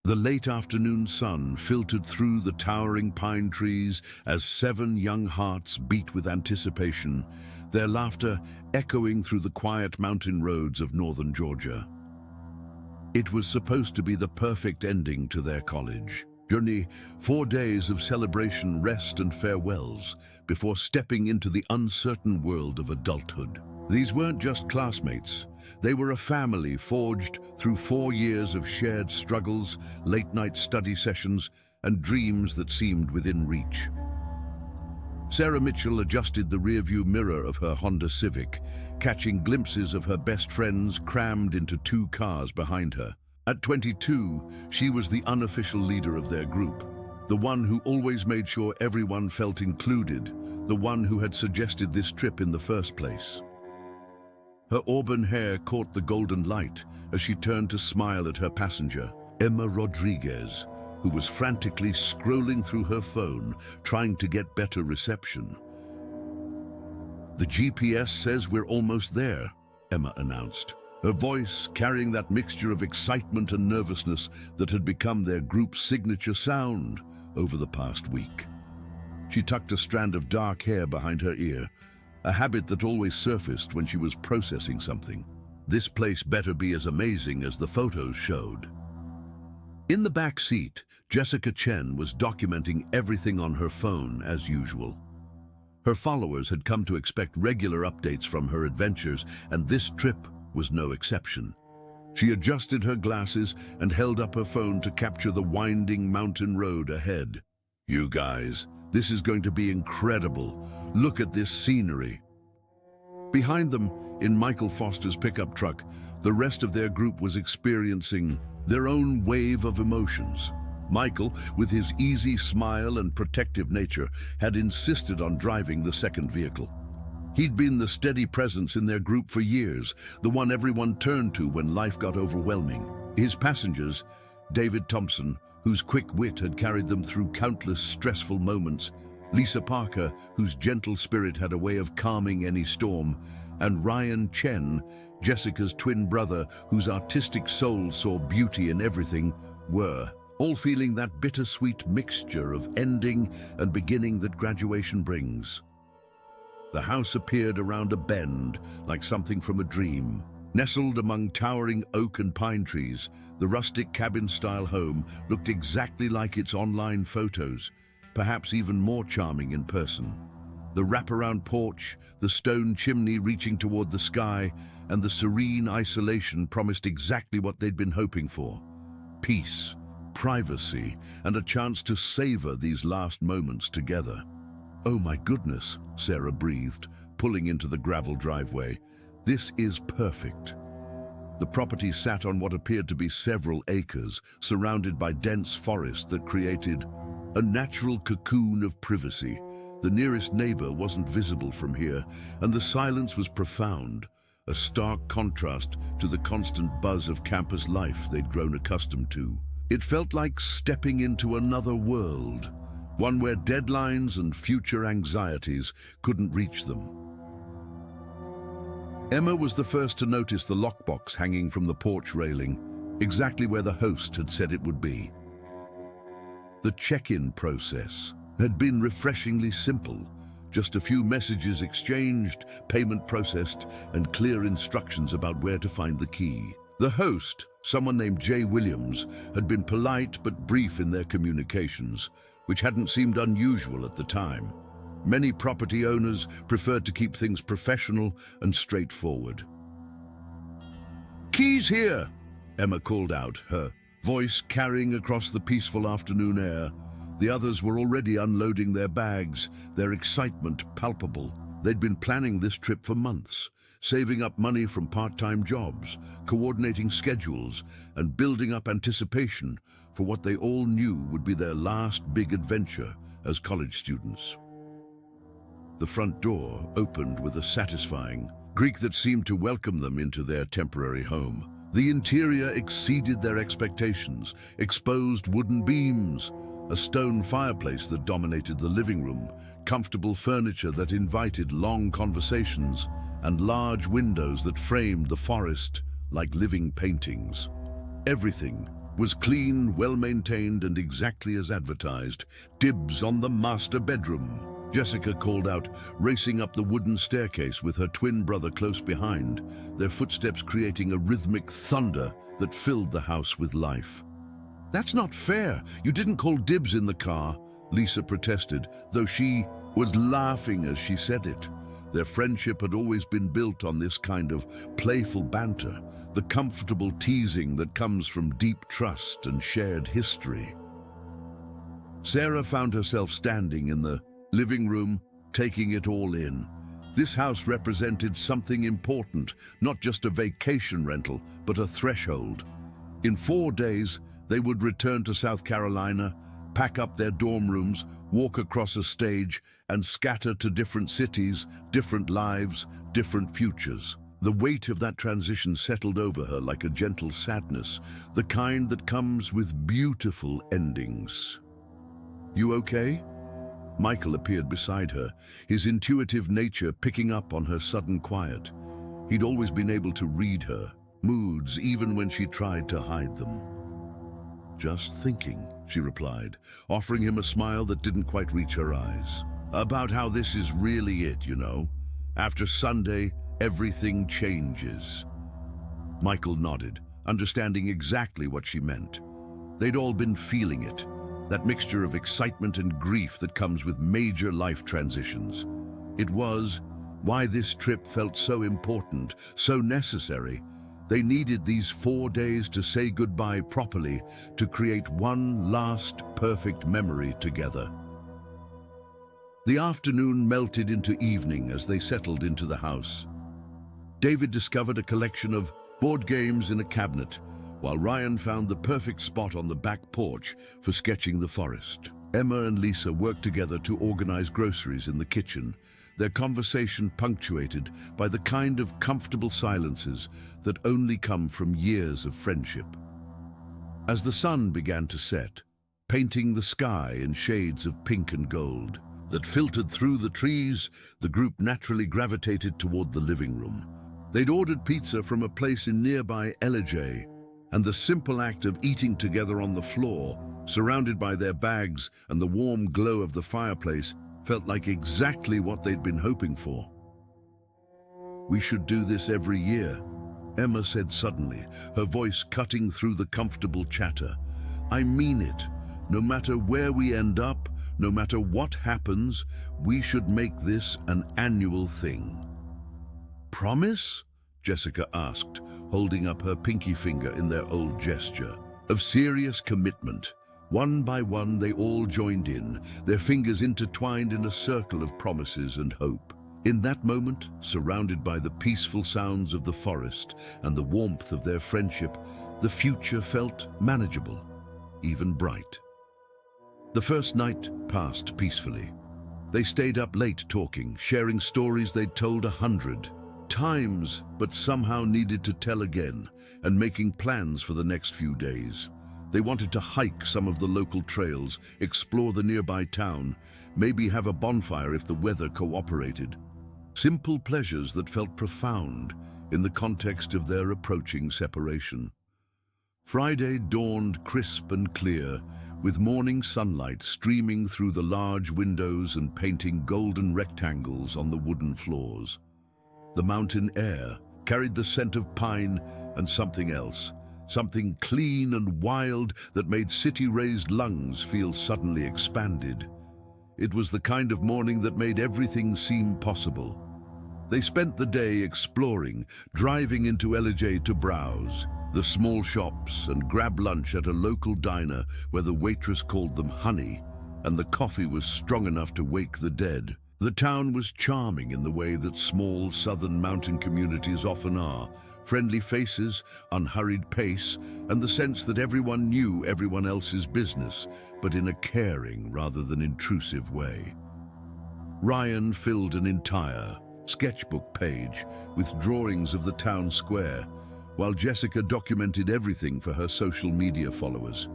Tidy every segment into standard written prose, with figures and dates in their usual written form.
The late afternoon sun filtered through the towering pine trees as 7 young hearts beat with anticipation, their laughter echoing through the quiet mountain roads of northern Georgia. It was supposed to be the perfect ending to their college journey, 4 days of celebration, rest and farewells before stepping into the uncertain world of adulthood. These weren't just classmates. They were a family forged through 4 years of shared struggles, late-night study sessions, and dreams that seemed within reach. Sarah Mitchell adjusted the rearview mirror of her Honda Civic, catching glimpses of her best friends crammed into 2 cars behind her. At 22, she was the unofficial leader of their group, the one who always made sure everyone felt included, the one who had suggested this trip in the first place. Her auburn hair caught the golden light as she turned to smile at her passenger, Emma Rodriguez, who was frantically scrolling through her phone, trying to get better reception. "The GPS says we're almost there," Emma announced, her voice carrying that mixture of excitement and nervousness that had become their group's signature sound over the past week. She tucked a strand of dark hair behind her ear, a habit that always surfaced when she was processing something. This place better be as amazing as the photos showed. In the back seat, Jessica Chen was documenting everything on her phone as usual. Her followers had come to expect regular updates from her adventures, and this trip was no exception. She adjusted her glasses and held up her phone to capture the winding mountain road ahead. "You guys, this is going to be incredible. Look at this scenery." Behind them, in Michael Foster's pickup truck, the rest of their group was experiencing their own wave of emotions. Michael, with his easy smile and protective nature, had insisted on driving the second vehicle. He'd been the steady presence in their group for years, the one everyone turned to when life got overwhelming. His passengers, David Thompson, whose quick wit had carried them through countless stressful moments, Lisa Parker, whose gentle spirit had a way of calming any storm, and Ryan Chen, Jessica's twin brother, whose artistic soul saw beauty in everything, were all feeling that bittersweet mixture of ending and beginning that graduation brings. The house appeared around a bend, like something from a dream. Nestled among towering oak and pine trees, the rustic cabin-style home looked exactly like its online photos, perhaps even more charming in person. The wraparound porch, the stone chimney reaching toward the sky, and the serene isolation promised exactly what they'd been hoping for: peace, privacy, and a chance to savor these last moments together. "Oh my goodness," Sarah breathed, pulling into the gravel driveway. "This is perfect." The property sat on what appeared to be several acres, surrounded by dense forest that created a natural cocoon of privacy. The nearest neighbor wasn't visible from here, and the silence was profound, a stark contrast to the constant buzz of campus life they'd grown accustomed to. It felt like stepping into another world, one where deadlines and future anxieties couldn't reach them. Emma was the first to notice the lockbox hanging from the porch railing, exactly where the host had said it would be. The check-in process had been refreshingly simple, just a few messages exchanged, payment processed, and clear instructions about where to find the key. The host, someone named Jay Williams, had been polite but brief in their communications, which hadn't seemed unusual at the time. Many property owners preferred to keep things professional and straightforward. "Keys here," Emma called out, her voice carrying across the peaceful afternoon air. The others were already unloading their bags, their excitement palpable. They'd been planning this trip for months, saving up money from part-time jobs, coordinating schedules, and building up anticipation for what they all knew would be their last big adventure as college students. The front door opened with a satisfying creak that seemed to welcome them into their temporary home. The interior exceeded their expectations: exposed wooden beams, a stone fireplace that dominated the living room, comfortable furniture that invited long conversations, and large windows that framed the forest like living paintings. Everything was clean, well-maintained, and exactly as advertised. Dibs on the master bedroom, Jessica called out, racing up the wooden staircase with her twin brother close behind, their footsteps creating a rhythmic thunder that filled the house with life. "That's not fair. You didn't call dibs in the car," Lisa protested, though she was laughing as she said it. Their friendship had always been built on this kind of playful banter, the comfortable teasing that comes from deep trust and shared history. Sarah found herself standing in the living room, taking it all in. This house represented something important, not just a vacation rental, but a threshold. In 4 days, they would return to South Carolina, pack up their dorm rooms, walk across a stage, and scatter to different cities, different lives, different futures. The weight of that transition settled over her like a gentle sadness, the kind that comes with beautiful endings. "You okay?" Michael appeared beside her, his intuitive nature picking up on her sudden quiet. He'd always been able to read her moods, even when she tried to hide them. "Just thinking," she replied, offering him a smile that didn't quite reach her eyes. "About how this is really it, you know. After Sunday, everything changes." Michael nodded, understanding exactly what she meant. They'd all been feeling it, that mixture of excitement and grief that comes with major life transitions. It was why this trip felt so important, so necessary. They needed these 4 days to say goodbye properly, to create one last perfect memory together. The afternoon melted into evening as they settled into the house. David discovered a collection of board games in a cabinet, while Ryan found the perfect spot on the back porch for sketching the forest. Emma and Lisa worked together to organize groceries in the kitchen, their conversation punctuated by the kind of comfortable silences that only come from years of friendship. As the sun began to set, painting the sky in shades of pink and gold that filtered through the trees, the group naturally gravitated toward the living room. They'd ordered pizza from a place in nearby Ellijay, and the simple act of eating together on the floor, surrounded by their bags and the warm glow of the fireplace, felt like exactly what they'd been hoping for. "We should do this every year," Emma said suddenly, her voice cutting through the comfortable chatter. "I mean it. No matter where we end up, no matter what happens, we should make this an annual thing." "Promise?" Jessica asked, holding up her pinky finger in their old gesture of serious commitment. One by one, they all joined in, their fingers intertwined in a circle of promises and hope. In that moment, surrounded by the peaceful sounds of the forest and the warmth of their friendship, the future felt manageable, even bright. The first night passed peacefully. They stayed up late talking, sharing stories they'd told 100 times, but somehow needed to tell again, and making plans for the next few days. They wanted to hike some of the local trails, explore the nearby town, maybe have a bonfire if the weather cooperated. Simple pleasures that felt profound in the context of their approaching separation. Friday dawned crisp and clear, with morning sunlight streaming through the large windows and painting golden rectangles on the wooden floors. The mountain air carried the scent of pine and something else, something clean and wild that made city-raised lungs feel suddenly expanded. It was the kind of morning that made everything seem possible. They spent the day exploring, driving into Ellijay to browse the small shops and grab lunch at a local diner where the waitress called them honey, and the coffee was strong enough to wake the dead. The town was charming in the way that small southern mountain communities often are. Friendly faces, unhurried pace, and the sense that everyone knew everyone else's business, but in a caring rather than intrusive way. Ryan filled an entire sketchbook page with drawings of the town square, while Jessica documented everything for her social media followers.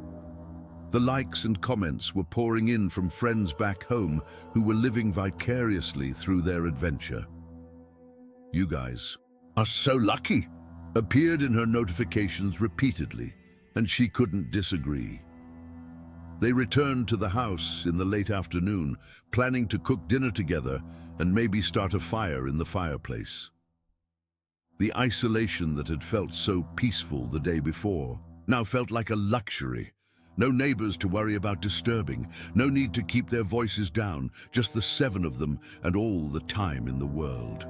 The likes and comments were pouring in from friends back home who were living vicariously through their adventure. "You guys are so lucky," appeared in her notifications repeatedly. and she couldn't disagree. They returned to the house in the late afternoon, planning to cook dinner together and maybe start a fire in the fireplace. The isolation that had felt so peaceful the day before now felt like a luxury. No neighbors to worry about disturbing, no need to keep their voices down, just the 7 of them and all the time in the world.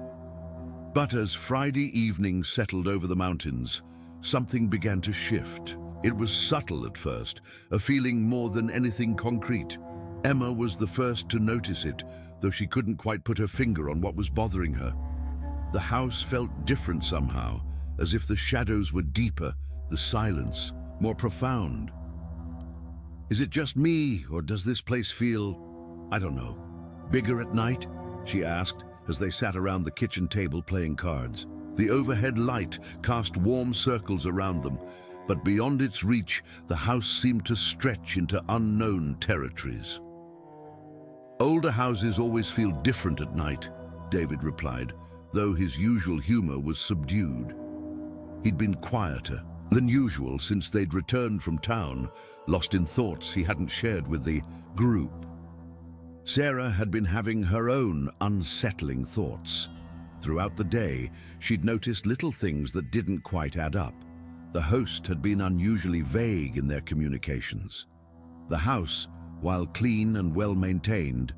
But as Friday evening settled over the mountains, something began to shift. It was subtle at first, a feeling more than anything concrete. Emma was the first to notice it, though she couldn't quite put her finger on what was bothering her. The house felt different somehow, as if the shadows were deeper, the silence more profound. Is it just me, or does this place feel, I don't know, bigger at night? She asked as they sat around the kitchen table playing cards. The overhead light cast warm circles around them, but beyond its reach, the house seemed to stretch into unknown territories. Older houses always feel different at night, David replied, though his usual humor was subdued. He'd been quieter than usual since they'd returned from town, lost in thoughts he hadn't shared with the group. Sarah had been having her own unsettling thoughts. Throughout the day, she'd noticed little things that didn't quite add up. The host had been unusually vague in their communications. The house, while clean and well-maintained,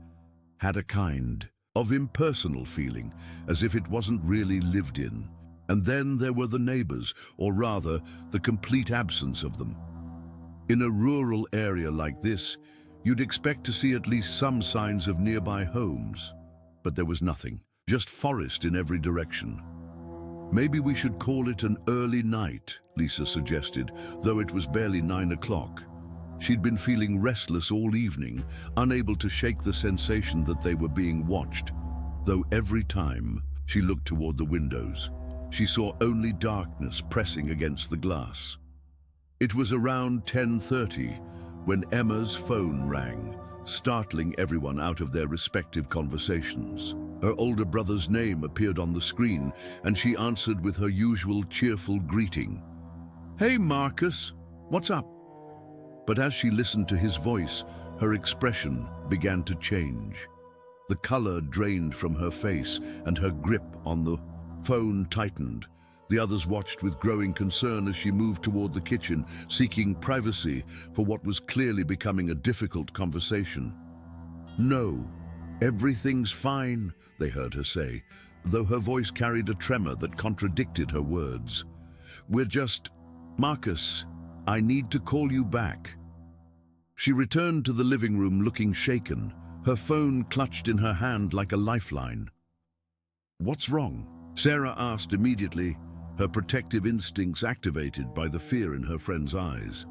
had a kind of impersonal feeling, as if it wasn't really lived in. And then there were the neighbors, or rather, the complete absence of them. In a rural area like this, you'd expect to see at least some signs of nearby homes. But there was nothing, just forest in every direction. Maybe we should call it an early night, Lisa suggested, though it was barely 9 o'clock. She'd been feeling restless all evening, unable to shake the sensation that they were being watched, though every time she looked toward the windows, she saw only darkness pressing against the glass. It was around 10:30 when Emma's phone rang, startling everyone out of their respective conversations. Her older brother's name appeared on the screen, and she answered with her usual cheerful greeting. "Hey, Marcus, what's up?" But as she listened to his voice, her expression began to change. The color drained from her face, and her grip on the phone tightened. The others watched with growing concern as she moved toward the kitchen, seeking privacy for what was clearly becoming a difficult conversation. "No, everything's fine," they heard her say, though her voice carried a tremor that contradicted her words. "We're just... Marcus, I need to call you back." She returned to the living room looking shaken, her phone clutched in her hand like a lifeline. "What's wrong?" Sarah asked immediately, her protective instincts activated by the fear in her friend's eyes.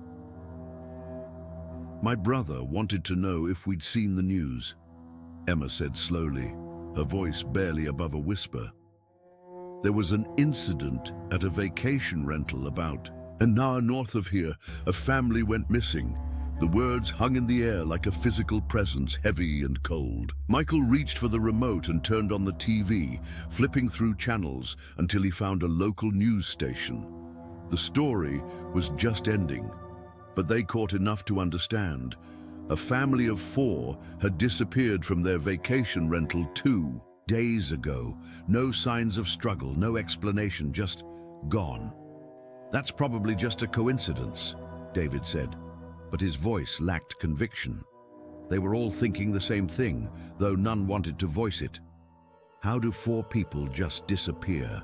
"My brother wanted to know if we'd seen the news," Emma said slowly, her voice barely above a whisper. "There was an incident at a vacation rental about an hour north of here. A family went missing." The words hung in the air like a physical presence, heavy and cold. Michael reached for the remote and turned on the TV, flipping through channels until he found a local news station. The story was just ending, but they caught enough to understand. A family of 4 had disappeared from their vacation rental 2 days ago. No signs of struggle, no explanation, just gone. "That's probably just a coincidence," David said, but his voice lacked conviction. They were all thinking the same thing, though none wanted to voice it. How do 4 people just disappear?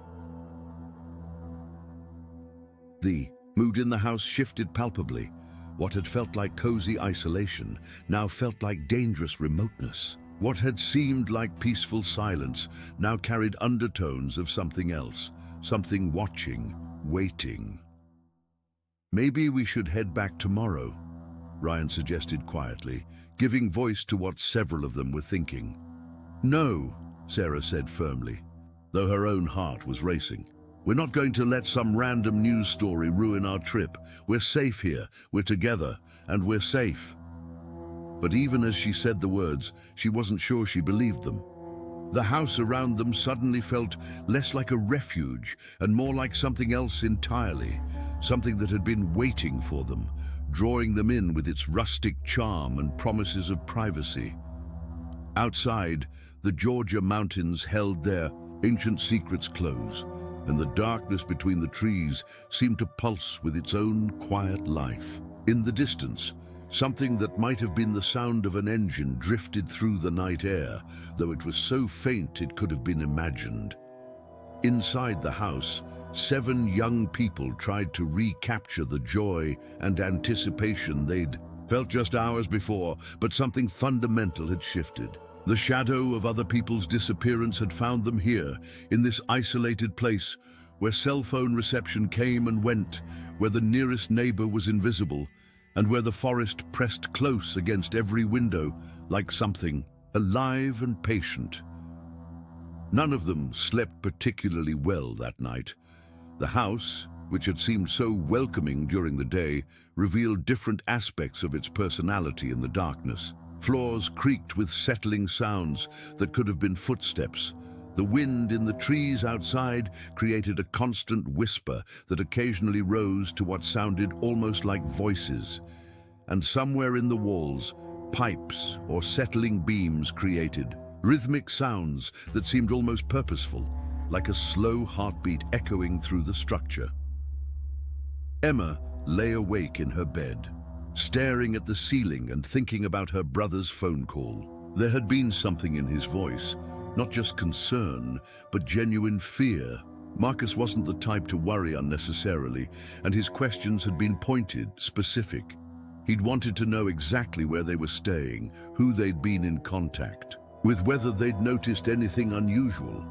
The mood in the house shifted palpably. What had felt like cozy isolation now felt like dangerous remoteness. What had seemed like peaceful silence now carried undertones of something else, something watching, waiting. "Maybe we should head back tomorrow," Ryan suggested quietly, giving voice to what several of them were thinking. "No," Sarah said firmly, though her own heart was racing. "We're not going to let some random news story ruin our trip. We're safe here, we're together, and we're safe." But even as she said the words, she wasn't sure she believed them. The house around them suddenly felt less like a refuge and more like something else entirely, something that had been waiting for them, drawing them in with its rustic charm and promises of privacy. Outside, the Georgia mountains held their ancient secrets close, and the darkness between the trees seemed to pulse with its own quiet life. In the distance, something that might have been the sound of an engine drifted through the night air, though it was so faint it could have been imagined. Inside the house, 7 young people tried to recapture the joy and anticipation they'd felt just hours before, but something fundamental had shifted. The shadow of other people's disappearance had found them here, in this isolated place, where cell phone reception came and went, where the nearest neighbor was invisible, and where the forest pressed close against every window, like something alive and patient. None of them slept particularly well that night. The house, which had seemed so welcoming during the day, revealed different aspects of its personality in the darkness. Floors creaked with settling sounds that could have been footsteps. The wind in the trees outside created a constant whisper that occasionally rose to what sounded almost like voices. And somewhere in the walls, pipes or settling beams created rhythmic sounds that seemed almost purposeful, like a slow heartbeat echoing through the structure. Emma lay awake in her bed, staring at the ceiling and thinking about her brother's phone call. There had been something in his voice, not just concern, but genuine fear. Marcus wasn't the type to worry unnecessarily, and his questions had been pointed, specific. He'd wanted to know exactly where they were staying, who they'd been in contact with, whether they'd noticed anything unusual.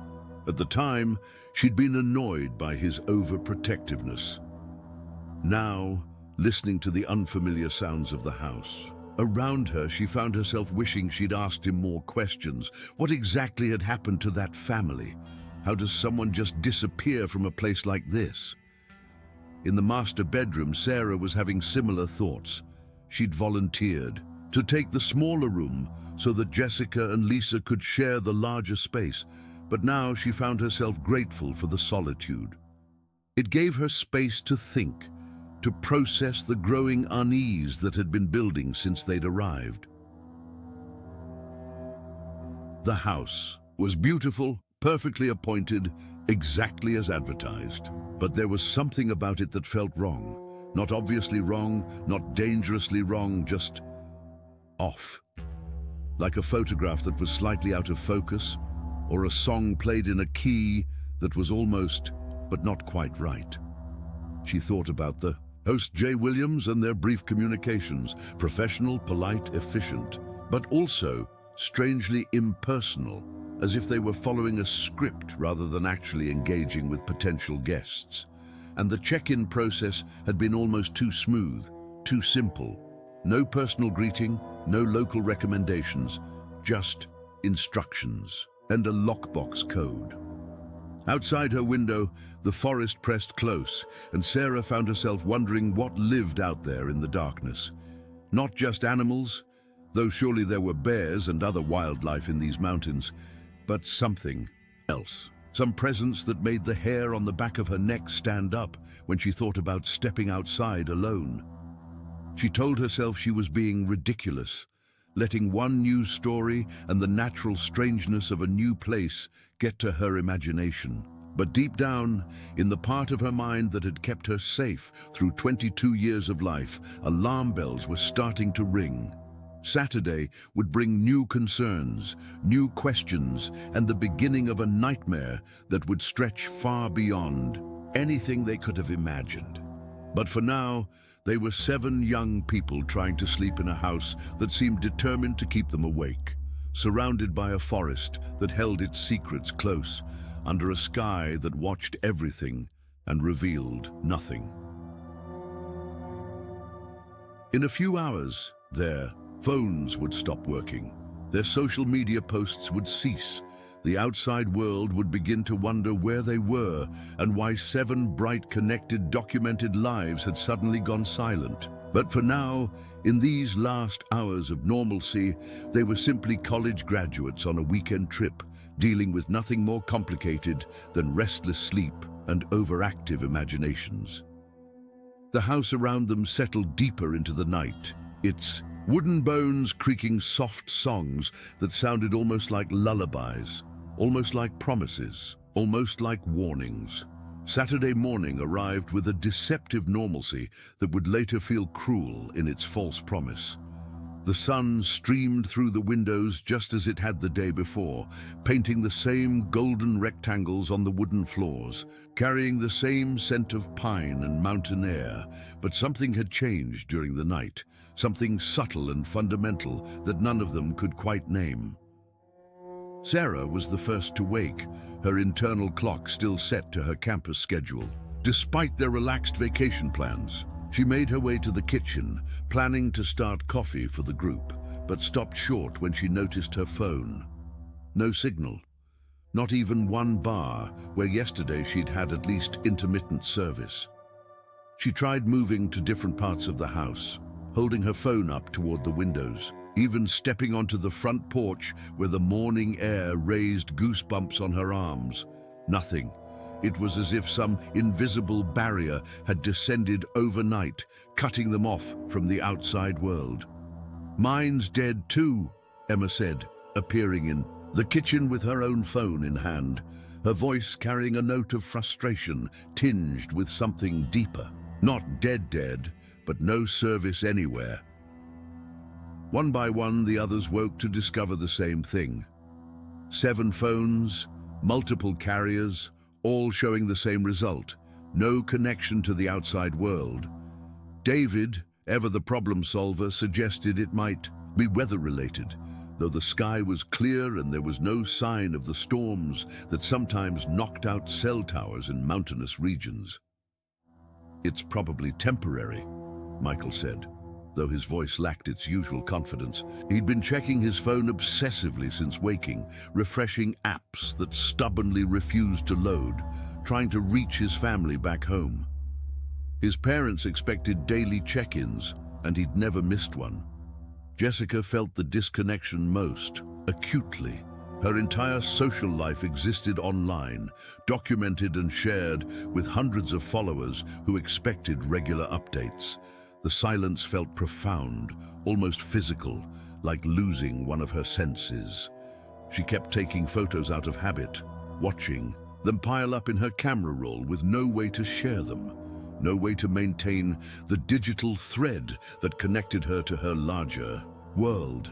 At the time, she'd been annoyed by his overprotectiveness. Now, listening to the unfamiliar sounds of the house around her, she found herself wishing she'd asked him more questions. What exactly had happened to that family? How does someone just disappear from a place like this? In the master bedroom, Sarah was having similar thoughts. She'd volunteered to take the smaller room so that Jessica and Lisa could share the larger space, but now she found herself grateful for the solitude. It gave her space to think, to process the growing unease that had been building since they'd arrived. The house was beautiful, perfectly appointed, exactly as advertised. But there was something about it that felt wrong. Not obviously wrong, not dangerously wrong, just off. Like a photograph that was slightly out of focus, or a song played in a key that was almost, but not quite right. She thought about the host Jay Williams and their brief communications, professional, polite, efficient, but also strangely impersonal, as if they were following a script rather than actually engaging with potential guests. And the check-in process had been almost too smooth, too simple. No personal greeting, no local recommendations, just instructions and a lockbox code. Outside her window, the forest pressed close, and Sarah found herself wondering what lived out there in the darkness. Not just animals, though surely there were bears and other wildlife in these mountains, but something else. Some presence that made the hair on the back of her neck stand up when she thought about stepping outside alone. She told herself she was being ridiculous, letting one news story and the natural strangeness of a new place get to her imagination. But deep down, in the part of her mind that had kept her safe through 22 years of life, alarm bells were starting to ring. Saturday would bring new concerns, new questions, and the beginning of a nightmare that would stretch far beyond anything they could have imagined. But for now, they were 7 young people trying to sleep in a house that seemed determined to keep them awake, surrounded by a forest that held its secrets close, under a sky that watched everything and revealed nothing. In a few hours, their phones would stop working. Their social media posts would cease. The outside world would begin to wonder where they were and why 7 bright, connected, documented lives had suddenly gone silent. But for now, in these last hours of normalcy, they were simply college graduates on a weekend trip, dealing with nothing more complicated than restless sleep and overactive imaginations. The house around them settled deeper into the night, its wooden bones creaking soft songs that sounded almost like lullabies, almost like promises, almost like warnings. Saturday morning arrived with a deceptive normalcy that would later feel cruel in its false promise. The sun streamed through the windows just as it had the day before, painting the same golden rectangles on the wooden floors, carrying the same scent of pine and mountain air. But something had changed during the night, something subtle and fundamental that none of them could quite name. Sarah was the first to wake, her internal clock still set to her campus schedule. Despite their relaxed vacation plans, she made her way to the kitchen, planning to start coffee for the group, but stopped short when she noticed her phone. No signal. Not even one bar, where yesterday she'd had at least intermittent service. She tried moving to different parts of the house, holding her phone up toward the windows, even stepping onto the front porch where the morning air raised goosebumps on her arms. Nothing. It was as if some invisible barrier had descended overnight, cutting them off from the outside world. "Mine's dead too," Emma said, appearing in the kitchen with her own phone in hand, her voice carrying a note of frustration tinged with something deeper. Not dead, but no service anywhere. One by one, the others woke to discover the same thing. 7 phones, multiple carriers, all showing the same result: no connection to the outside world. David, ever the problem solver, suggested it might be weather-related, though the sky was clear and there was no sign of the storms that sometimes knocked out cell towers in mountainous regions. "It's probably temporary," Michael said, though his voice lacked its usual confidence. He'd been checking his phone obsessively since waking, refreshing apps that stubbornly refused to load, trying to reach his family back home. His parents expected daily check-ins, and he'd never missed one. Jessica felt the disconnection most, acutely. Her entire social life existed online, documented and shared with hundreds of followers who expected regular updates. The silence felt profound, almost physical, like losing one of her senses. She kept taking photos out of habit, watching them pile up in her camera roll with no way to share them, no way to maintain the digital thread that connected her to her larger world.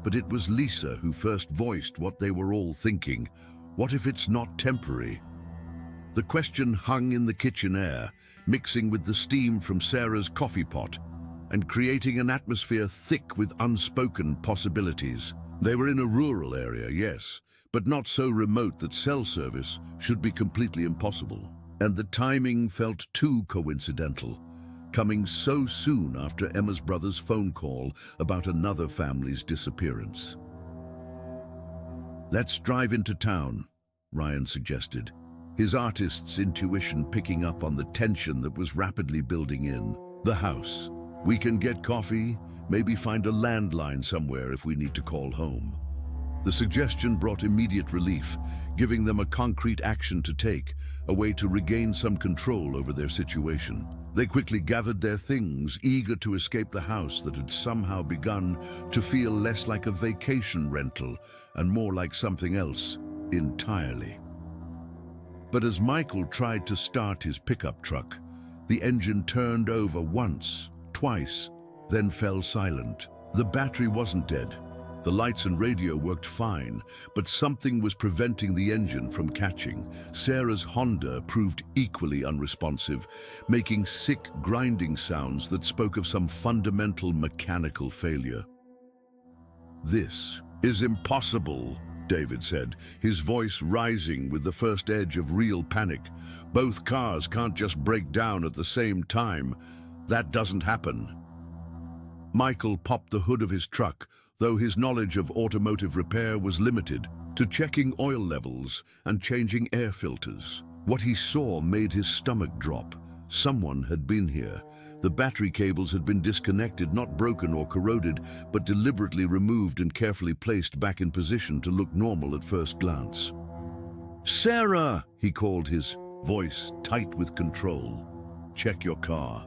But it was Lisa who first voiced what they were all thinking. What if it's not temporary? The question hung in the kitchen air, mixing with the steam from Sarah's coffee pot and creating an atmosphere thick with unspoken possibilities. They were in a rural area, yes, but not so remote that cell service should be completely impossible. And the timing felt too coincidental, coming so soon after Emma's brother's phone call about another family's disappearance. "Let's drive into town," Ryan suggested, his artist's intuition picking up on the tension that was rapidly building in. "The house. We can get coffee, maybe find a landline somewhere if we need to call home." The suggestion brought immediate relief, giving them a concrete action to take, a way to regain some control over their situation. They quickly gathered their things, eager to escape the house that had somehow begun to feel less like a vacation rental and more like something else entirely. But as Michael tried to start his pickup truck, the engine turned over once, twice, then fell silent. The battery wasn't dead. The lights and radio worked fine, but something was preventing the engine from catching. Sarah's Honda proved equally unresponsive, making sick grinding sounds that spoke of some fundamental mechanical failure. "This is impossible," David said, his voice rising with the first edge of real panic. "Both cars can't just break down at the same time. That doesn't happen." Michael popped the hood of his truck, though his knowledge of automotive repair was limited to checking oil levels and changing air filters. What he saw made his stomach drop. Someone had been here. The battery cables had been disconnected, not broken or corroded, but deliberately removed and carefully placed back in position to look normal at first glance. "Sarah!" he called, his voice tight with control. "Check your car."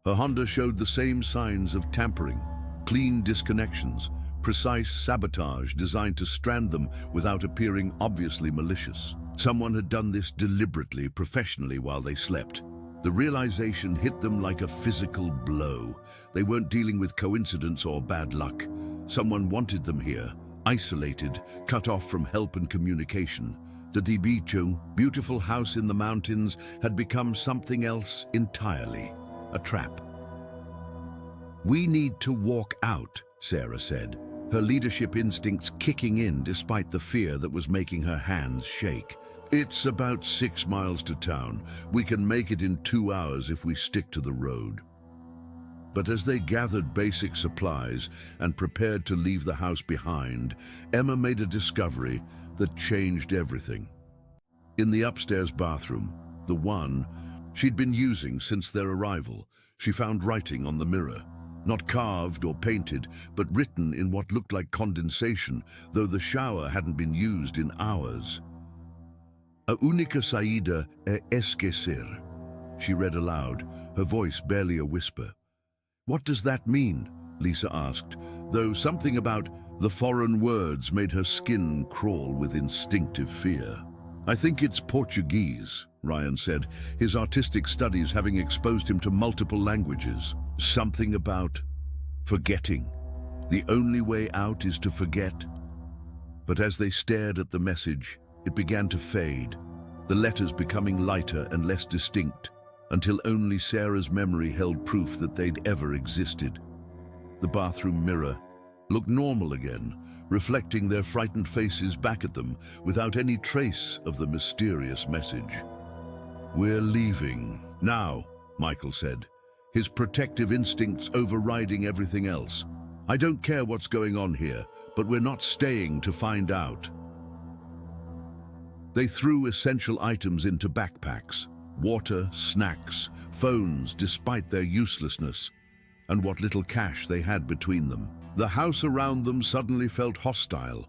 Her Honda showed the same signs of tampering, clean disconnections, precise sabotage designed to strand them without appearing obviously malicious. Someone had done this deliberately, professionally, while they slept. The realization hit them like a physical blow. They weren't dealing with coincidence or bad luck. Someone wanted them here, isolated, cut off from help and communication. The Dibicho, beautiful house in the mountains, had become something else entirely, a trap. "We need to walk out," Sarah said, her leadership instincts kicking in despite the fear that was making her hands shake. "It's about 6 miles to town. We can make it in 2 hours if we stick to the road." But as they gathered basic supplies and prepared to leave the house behind, Emma made a discovery that changed everything. In the upstairs bathroom, the one she'd been using since their arrival, she found writing on the mirror. Not carved or painted, but written in what looked like condensation, though the shower hadn't been used in hours. "A única saída é esquecer," she read aloud, her voice barely a whisper. "What does that mean?" Lisa asked, though something about the foreign words made her skin crawl with instinctive fear. "I think it's Portuguese," Ryan said, his artistic studies having exposed him to multiple languages. "Something about forgetting. The only way out is to forget." But as they stared at the message, it began to fade, the letters becoming lighter and less distinct, until only Sarah's memory held proof that they'd ever existed. The bathroom mirror looked normal again, reflecting their frightened faces back at them without any trace of the mysterious message. "We're leaving now," Michael said, his protective instincts overriding everything else. "I don't care what's going on here, but we're not staying to find out." They threw essential items into backpacks, water, snacks, phones despite their uselessness, and what little cash they had between them. The house around them suddenly felt hostile,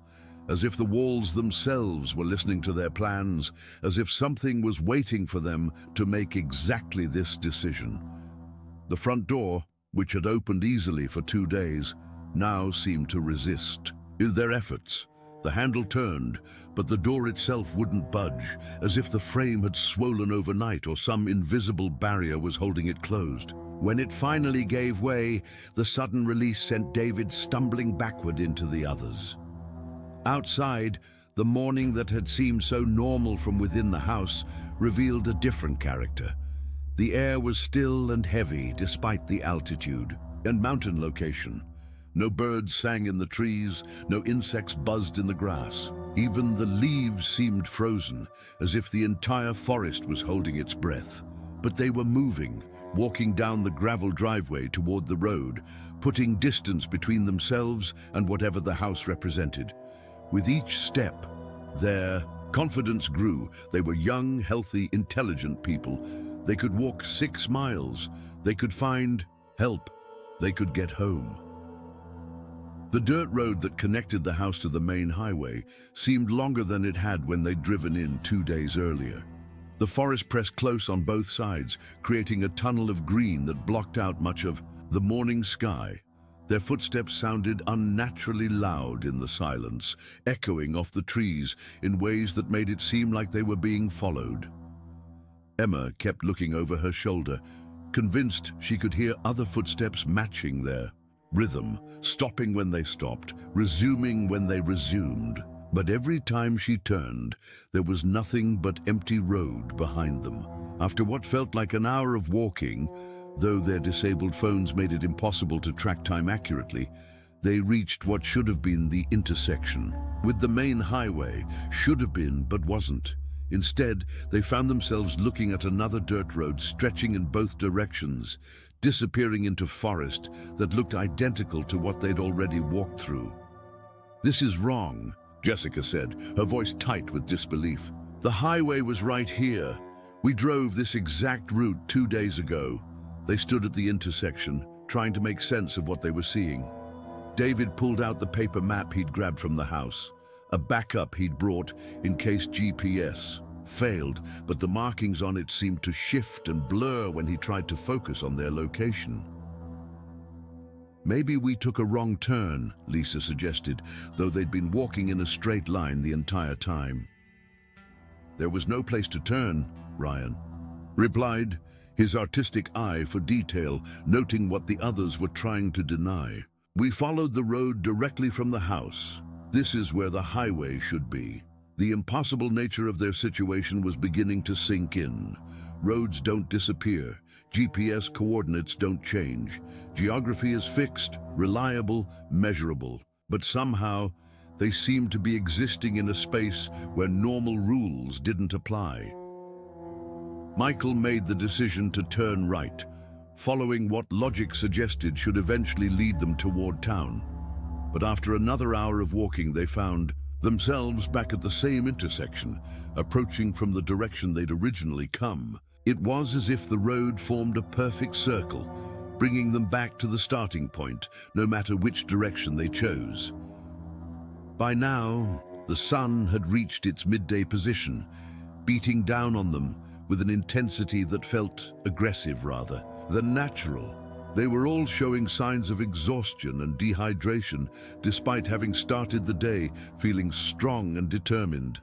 as if the walls themselves were listening to their plans, as if something was waiting for them to make exactly this decision. The front door, which had opened easily for 2 days, now seemed to resist. In their efforts, the handle turned, but the door itself wouldn't budge, as if the frame had swollen overnight or some invisible barrier was holding it closed. When it finally gave way, the sudden release sent David stumbling backward into the others. Outside, the morning that had seemed so normal from within the house revealed a different character. The air was still and heavy despite the altitude and mountain location. No birds sang in the trees, no insects buzzed in the grass. Even the leaves seemed frozen, as if the entire forest was holding its breath. But they were moving, walking down the gravel driveway toward the road, putting distance between themselves and whatever the house represented. With each step, their confidence grew. They were young, healthy, intelligent people. They could walk 6 miles. They could find help. They could get home. The dirt road that connected the house to the main highway seemed longer than it had when they'd driven in 2 days earlier. The forest pressed close on both sides, creating a tunnel of green that blocked out much of the morning sky. Their footsteps sounded unnaturally loud in the silence, echoing off the trees in ways that made it seem like they were being followed. Emma kept looking over her shoulder, convinced she could hear other footsteps matching their rhythm, stopping when they stopped, resuming when they resumed. But every time she turned, there was nothing but empty road behind them. After what felt like an hour of walking, though their disabled phones made it impossible to track time accurately, they reached what should have been the intersection with the main highway. Should have been, but wasn't. Instead, they found themselves looking at another dirt road stretching in both directions, disappearing into forest that looked identical to what they'd already walked through. "This is wrong," Jessica said, her voice tight with disbelief. "The highway was right here. We drove this exact route 2 days ago. They stood at the intersection, trying to make sense of what they were seeing. David pulled out the paper map he'd grabbed from the house, a backup he'd brought in case GPS failed, but the markings on it seemed to shift and blur when he tried to focus on their location. "Maybe we took a wrong turn," Lisa suggested, though they'd been walking in a straight line the entire time. "There was no place to turn," Ryan replied, his artistic eye for detail noting what the others were trying to deny. "We followed the road directly from the house. This is where the highway should be." The impossible nature of their situation was beginning to sink in. Roads don't disappear. GPS coordinates don't change. Geography is fixed, reliable, measurable. But somehow, they seemed to be existing in a space where normal rules didn't apply. Michael made the decision to turn right, following what logic suggested should eventually lead them toward town. But after another hour of walking, they found themselves back at the same intersection, approaching from the direction they'd originally come. It was as if the road formed a perfect circle, bringing them back to the starting point, no matter which direction they chose. By now, the sun had reached its midday position, beating down on them with an intensity that felt aggressive rather than natural. They were all showing signs of exhaustion and dehydration, despite having started the day feeling strong and determined.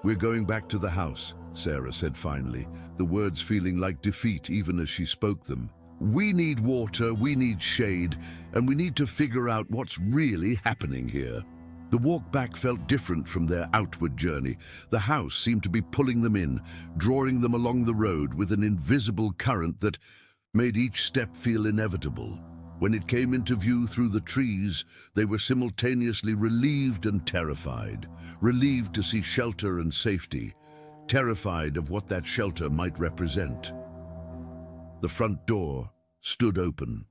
"We're going back to the house," Sarah said finally, the words feeling like defeat even as she spoke them. "We need water, we need shade, and we need to figure out what's really happening here." The walk back felt different from their outward journey. The house seemed to be pulling them in, drawing them along the road with an invisible current that made each step feel inevitable. When it came into view through the trees, they were simultaneously relieved and terrified. Relieved to see shelter and safety, terrified of what that shelter might represent. The front door stood open.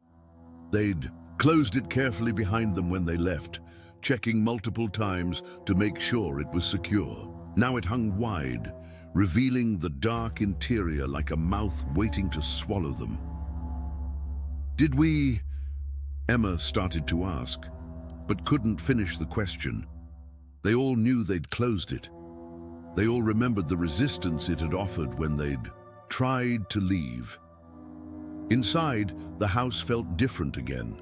They'd closed it carefully behind them when they left, checking multiple times to make sure it was secure. Now it hung wide, revealing the dark interior like a mouth waiting to swallow them. "Did we?" Emma started to ask, but couldn't finish the question. They all knew they'd closed it. They all remembered the resistance it had offered when they'd tried to leave. Inside, the house felt different again.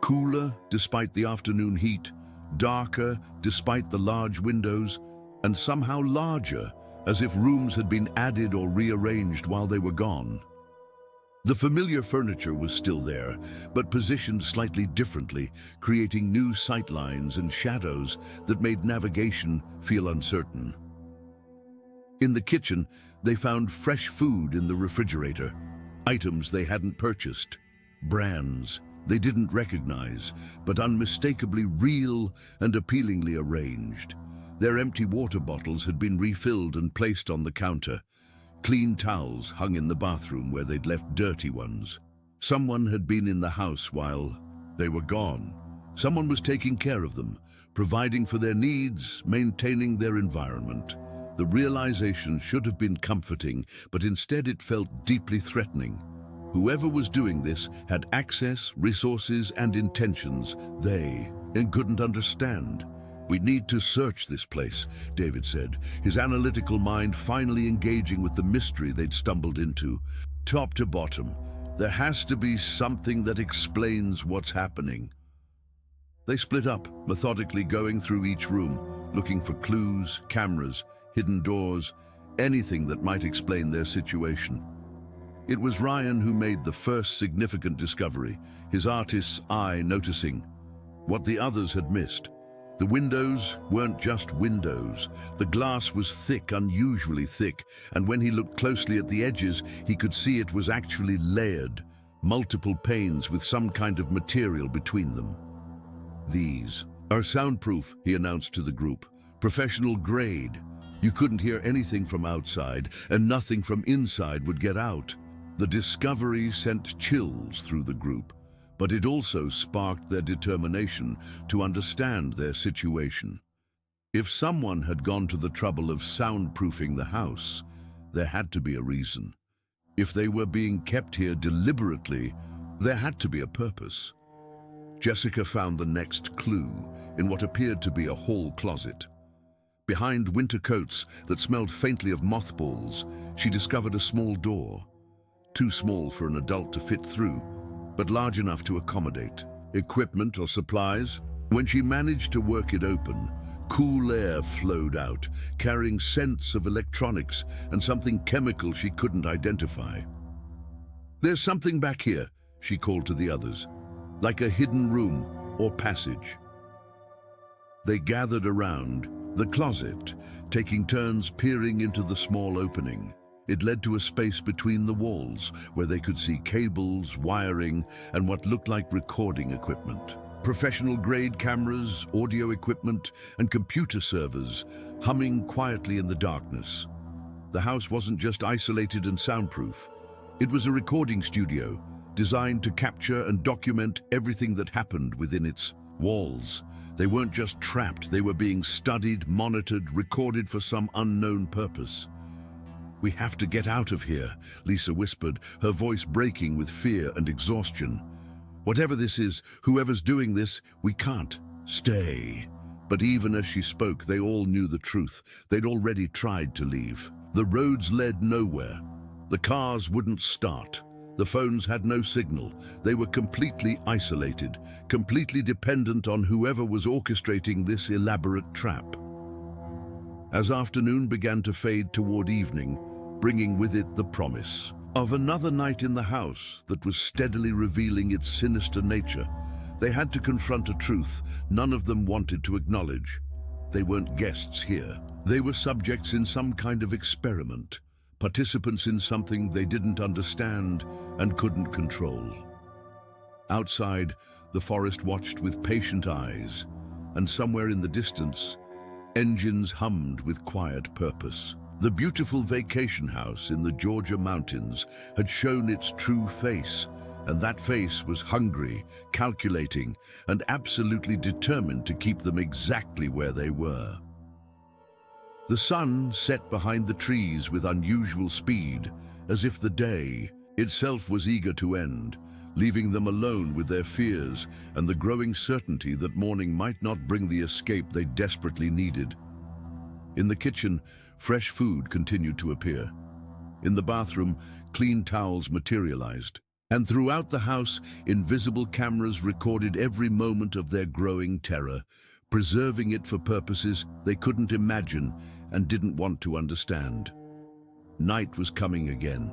Cooler despite the afternoon heat, darker despite the large windows, and somehow larger, as if rooms had been added or rearranged while they were gone. The familiar furniture was still there, but positioned slightly differently, creating new sightlines and shadows that made navigation feel uncertain. In the kitchen, they found fresh food in the refrigerator, items they hadn't purchased, brands they didn't recognize, but unmistakably real and appealingly arranged. Their empty water bottles had been refilled and placed on the counter. Clean towels hung in the bathroom where they'd left dirty ones. Someone had been in the house while they were gone. Someone was taking care of them, providing for their needs, maintaining their environment. The realization should have been comforting, but instead it felt deeply threatening. Whoever was doing this had access, resources, and intentions they couldn't understand. "We need to search this place," David said, his analytical mind finally engaging with the mystery they'd stumbled into. "Top to bottom, there has to be something that explains what's happening." They split up, methodically going through each room, looking for clues, cameras, hidden doors, anything that might explain their situation. It was Ryan who made the first significant discovery, his artist's eye noticing what the others had missed. The windows weren't just windows. The glass was thick, unusually thick, and when he looked closely at the edges, he could see it was actually layered, multiple panes with some kind of material between them. "These are soundproof," he announced to the group. "Professional grade. You couldn't hear anything from outside, and nothing from inside would get out." The discovery sent chills through the group, but it also sparked their determination to understand their situation. If someone had gone to the trouble of soundproofing the house, there had to be a reason. If they were being kept here deliberately, there had to be a purpose. Jessica found the next clue in what appeared to be a hall closet. Behind winter coats that smelled faintly of mothballs, she discovered a small door, too small for an adult to fit through, but large enough to accommodate equipment or supplies. When she managed to work it open, cool air flowed out, carrying scents of electronics and something chemical she couldn't identify. "There's something back here," she called to the others, "like a hidden room or passage." They gathered around the closet, taking turns peering into the small opening. It led to a space between the walls where they could see cables, wiring, and what looked like recording equipment. Professional-grade cameras, audio equipment, and computer servers humming quietly in the darkness. The house wasn't just isolated and soundproof. It was a recording studio designed to capture and document everything that happened within its walls. They weren't just trapped, they were being studied, monitored, recorded for some unknown purpose. "We have to get out of here," Lisa whispered, her voice breaking with fear and exhaustion. "Whatever this is, whoever's doing this, we can't stay." But even as she spoke, they all knew the truth. They'd already tried to leave. The roads led nowhere. The cars wouldn't start. The phones had no signal. They were completely isolated, completely dependent on whoever was orchestrating this elaborate trap. As afternoon began to fade toward evening, bringing with it the promise of another night in the house that was steadily revealing its sinister nature, they had to confront a truth none of them wanted to acknowledge. They weren't guests here. They were subjects in some kind of experiment, participants in something they didn't understand and couldn't control. Outside, the forest watched with patient eyes, and somewhere in the distance, engines hummed with quiet purpose. The beautiful vacation house in the Georgia mountains had shown its true face, and that face was hungry, calculating, and absolutely determined to keep them exactly where they were. The sun set behind the trees with unusual speed, as if the day itself was eager to end, leaving them alone with their fears and the growing certainty that morning might not bring the escape they desperately needed. In the kitchen, fresh food continued to appear. In the bathroom, clean towels materialized. And throughout the house, invisible cameras recorded every moment of their growing terror, preserving it for purposes they couldn't imagine and didn't want to understand. Night was coming again,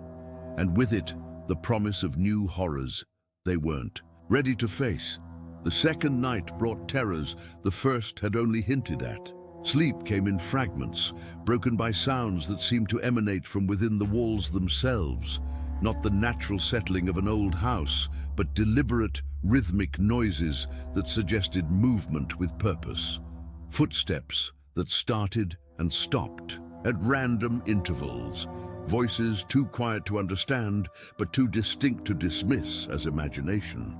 and with it, the promise of new horrors they weren't ready to face. The second night brought terrors the first had only hinted at. Sleep came in fragments, broken by sounds that seemed to emanate from within the walls themselves, not the natural settling of an old house, but deliberate, rhythmic noises that suggested movement with purpose. Footsteps that started and stopped at random intervals. Voices too quiet to understand, but too distinct to dismiss as imagination.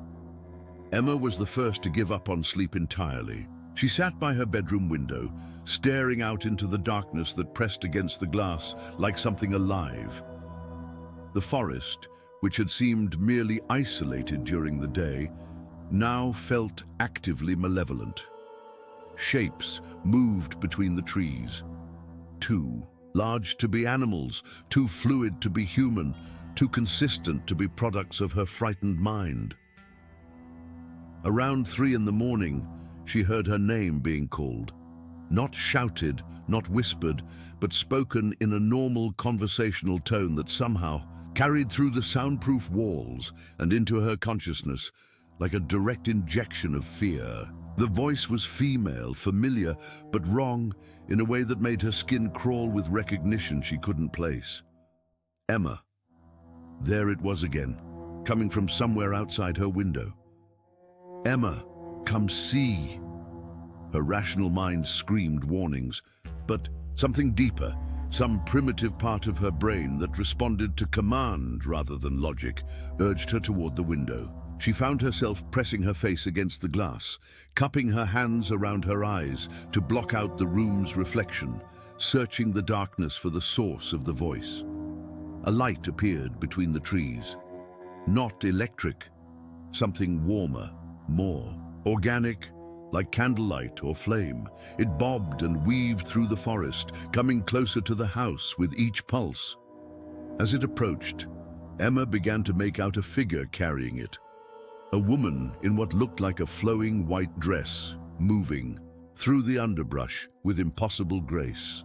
Emma was the first to give up on sleep entirely. She sat by her bedroom window, staring out into the darkness that pressed against the glass like something alive. The forest, which had seemed merely isolated during the day, now felt actively malevolent. Shapes moved between the trees. Too large to be animals, too fluid to be human, too consistent to be products of her frightened mind. Around 3 in the morning, she heard her name being called. Not shouted, not whispered, but spoken in a normal conversational tone that somehow carried through the soundproof walls and into her consciousness like a direct injection of fear. The voice was female, familiar, but wrong in a way that made her skin crawl with recognition she couldn't place. Emma. There it was again, coming from somewhere outside her window. "Emma, come see." Her rational mind screamed warnings, but something deeper, some primitive part of her brain that responded to command rather than logic, urged her toward the window. She found herself pressing her face against the glass, cupping her hands around her eyes to block out the room's reflection, searching the darkness for the source of the voice. A light appeared between the trees. Not electric, something warmer, more organic, like candlelight or flame. It bobbed and weaved through the forest, coming closer to the house with each pulse. As it approached, Emma began to make out a figure carrying it. A woman in what looked like a flowing white dress, moving through the underbrush with impossible grace.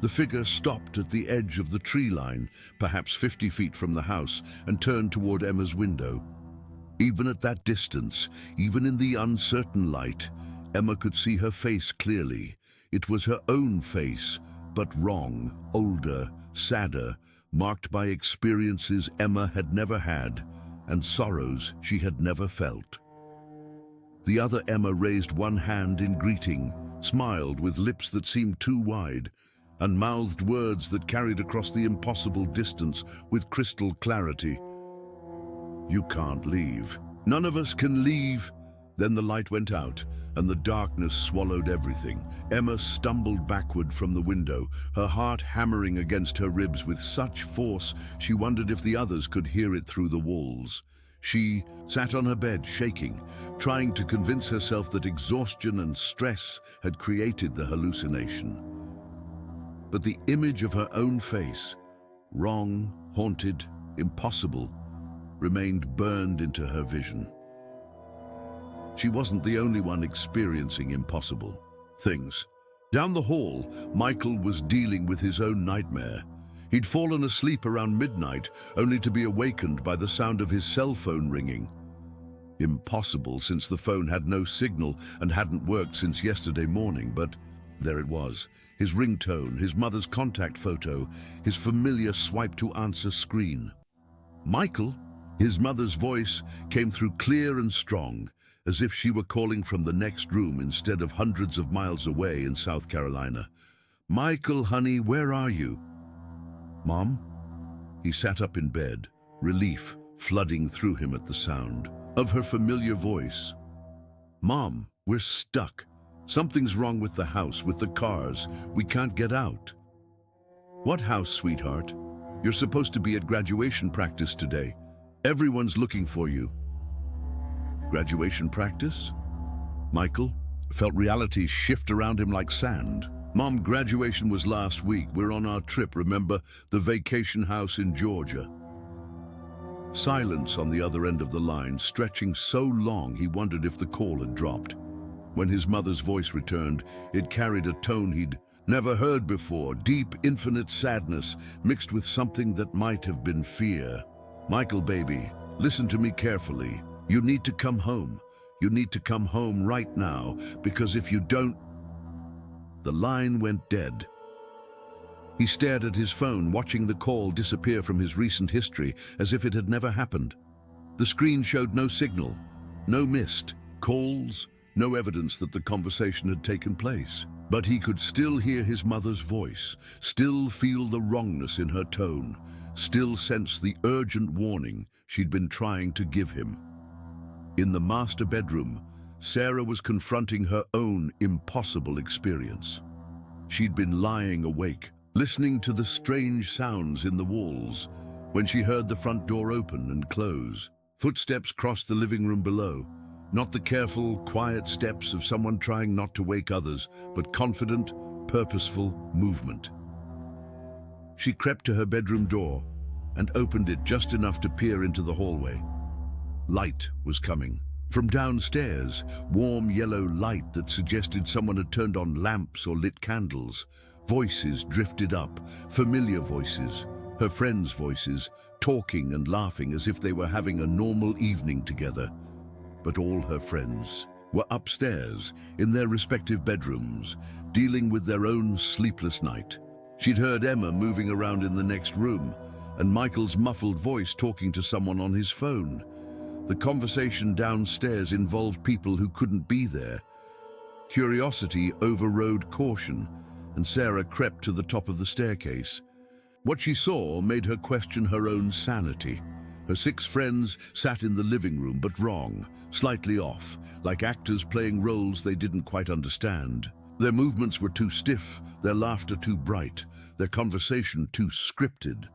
The figure stopped at the edge of the tree line, perhaps 50 feet from the house, and turned toward Emma's window. Even at that distance, even in the uncertain light, Emma could see her face clearly. It was her own face, but wrong, older, sadder, marked by experiences Emma had never had and sorrows she had never felt. The other Emma raised one hand in greeting, smiled with lips that seemed too wide, and mouthed words that carried across the impossible distance with crystal clarity. "You can't leave. None of us can leave." Then the light went out, and the darkness swallowed everything. Emma stumbled backward from the window, her heart hammering against her ribs with such force she wondered if the others could hear it through the walls. She sat on her bed, shaking, trying to convince herself that exhaustion and stress had created the hallucination. But the image of her own face, wrong, haunted, impossible, remained burned into her vision. She wasn't the only one experiencing impossible things. Down the hall, Michael was dealing with his own nightmare. He'd fallen asleep around midnight, only to be awakened by the sound of his cell phone ringing. Impossible, since the phone had no signal and hadn't worked since yesterday morning, but there it was. His ringtone, his mother's contact photo, his familiar swipe-to-answer screen. "Michael?" His mother's voice came through clear and strong, as if she were calling from the next room instead of hundreds of miles away in South Carolina. "Michael, honey, where are you?" "Mom?" He sat up in bed, relief flooding through him at the sound of her familiar voice. "Mom, we're stuck. Something's wrong with the house, with the cars. We can't get out." "What house, sweetheart? You're supposed to be at graduation practice today. Everyone's looking for you." Graduation practice? Michael felt reality shift around him like sand. "Mom, graduation was last week. We're on our trip, remember? The vacation house in Georgia." Silence on the other end of the line, stretching so long he wondered if the call had dropped. When his mother's voice returned, it carried a tone he'd never heard before, deep, infinite sadness mixed with something that might have been fear. "Michael, baby, listen to me carefully. You need to come home. You need to come home right now, because if you don't..." The line went dead. He stared at his phone, watching the call disappear from his recent history as if it had never happened. The screen showed no signal, no missed calls, no evidence that the conversation had taken place. But he could still hear his mother's voice, still feel the wrongness in her tone, still sense the urgent warning she'd been trying to give him. In the master bedroom, Sarah was confronting her own impossible experience. She'd been lying awake, listening to the strange sounds in the walls, when she heard the front door open and close. Footsteps crossed the living room below, not the careful, quiet steps of someone trying not to wake others, but confident, purposeful movement. She crept to her bedroom door and opened it just enough to peer into the hallway. Light was coming. From downstairs, warm yellow light that suggested someone had turned on lamps or lit candles. Voices drifted up, familiar voices, her friends' voices, talking and laughing as if they were having a normal evening together. But all her friends were upstairs, in their respective bedrooms, dealing with their own sleepless night. She'd heard Emma moving around in the next room, and Michael's muffled voice talking to someone on his phone. The conversation downstairs involved people who couldn't be there. Curiosity overrode caution, and Sarah crept to the top of the staircase. What she saw made her question her own sanity. Her 6 friends sat in the living room, but wrong, slightly off, like actors playing roles they didn't quite understand. Their movements were too stiff, their laughter too bright, their conversation too scripted.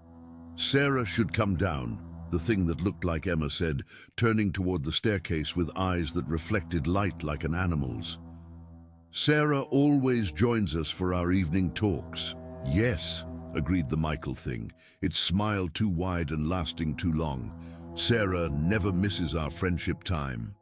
Sarah should come down, the thing that looked like Emma said, turning toward the staircase with eyes that reflected light like an animal's. Sarah always joins us for our evening talks. Yes, agreed the Michael thing. Its smile too wide and lasting too long. Sarah never misses our friendship time.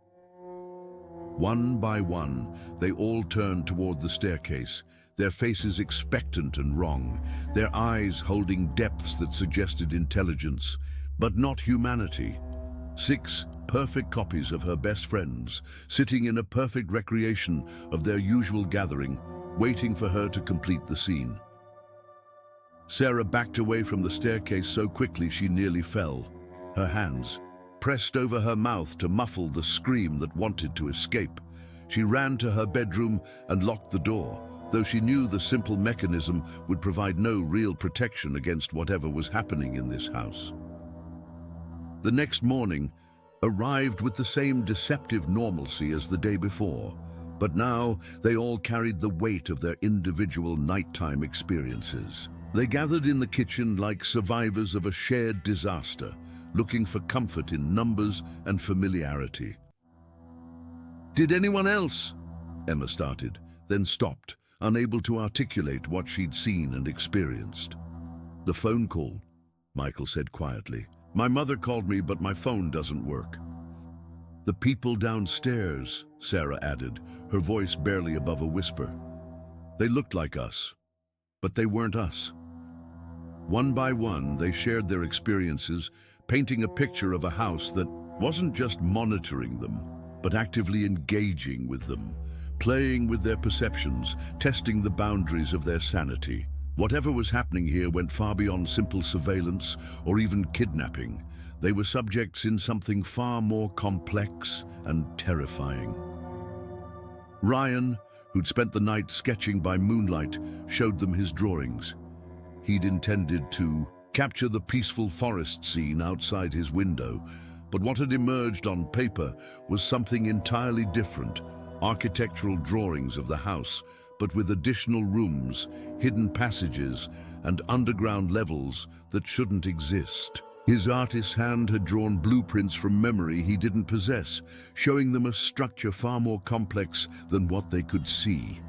One by one, they all turned toward the staircase, their faces expectant and wrong, their eyes holding depths that suggested intelligence, but not humanity. 6 perfect copies of her best friends, sitting in a perfect recreation of their usual gathering, waiting for her to complete the scene. Sarah backed away from the staircase so quickly she nearly fell. Her hands pressed over her mouth to muffle the scream that wanted to escape. She ran to her bedroom and locked the door, though she knew the simple mechanism would provide no real protection against whatever was happening in this house. The next morning arrived with the same deceptive normalcy as the day before, but now they all carried the weight of their individual nighttime experiences. They gathered in the kitchen like survivors of a shared disaster, looking for comfort in numbers and familiarity. "Did anyone else?" Emma started, then stopped, unable to articulate what she'd seen and experienced. "The phone call," Michael said quietly. "My mother called me, but my phone doesn't work." "The people downstairs," Sarah added, her voice barely above a whisper. "They looked like us, but they weren't us." One by one, they shared their experiences, painting a picture of a house that wasn't just monitoring them, but actively engaging with them, playing with their perceptions, testing the boundaries of their sanity. Whatever was happening here went far beyond simple surveillance or even kidnapping. They were subjects in something far more complex and terrifying. Ryan, who'd spent the night sketching by moonlight, showed them his drawings. He'd intended to capture the peaceful forest scene outside his window, but what had emerged on paper was something entirely different: architectural drawings of the house, but with additional rooms, hidden passages, and underground levels that shouldn't exist. His artist's hand had drawn blueprints from memory he didn't possess, showing them a structure far more complex than what they could see.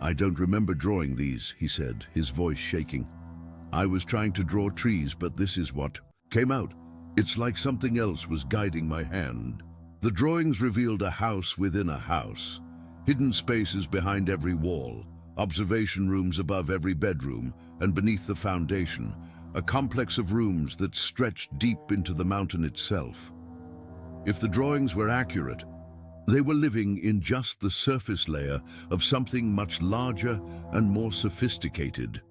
"I don't remember drawing these," he said, his voice shaking. "I was trying to draw trees, but this is what came out. It's like something else was guiding my hand." The drawings revealed a house within a house, hidden spaces behind every wall, observation rooms above every bedroom, and beneath the foundation, a complex of rooms that stretched deep into the mountain itself. If the drawings were accurate, they were living in just the surface layer of something much larger and more sophisticated.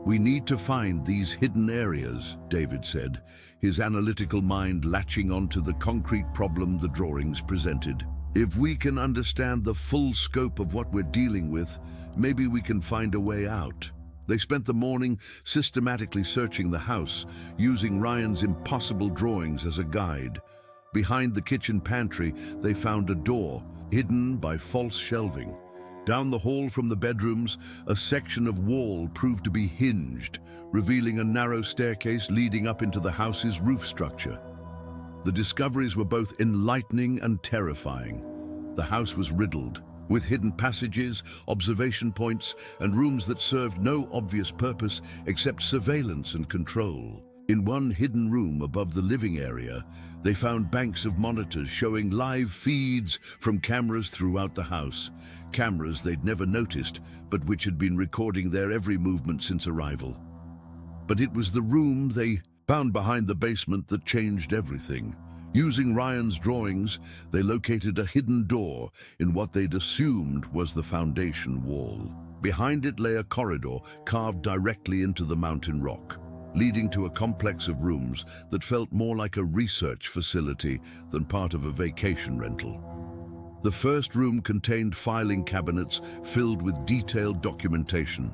"We need to find these hidden areas," David said, his analytical mind latching onto the concrete problem the drawings presented. "If we can understand the full scope of what we're dealing with, maybe we can find a way out." They spent the morning systematically searching the house, using Ryan's impossible drawings as a guide. Behind the kitchen pantry, they found a door, hidden by false shelving. Down the hall from the bedrooms, a section of wall proved to be hinged, revealing a narrow staircase leading up into the house's roof structure. The discoveries were both enlightening and terrifying. The house was riddled, with hidden passages, observation points, and rooms that served no obvious purpose except surveillance and control. In one hidden room above the living area, they found banks of monitors showing live feeds from cameras throughout the house. Cameras they'd never noticed, but which had been recording their every movement since arrival. But it was the room they found behind the basement that changed everything. Using Ryan's drawings, they located a hidden door in what they'd assumed was the foundation wall. Behind it lay a corridor carved directly into the mountain rock, leading to a complex of rooms that felt more like a research facility than part of a vacation rental. The first room contained filing cabinets filled with detailed documentation,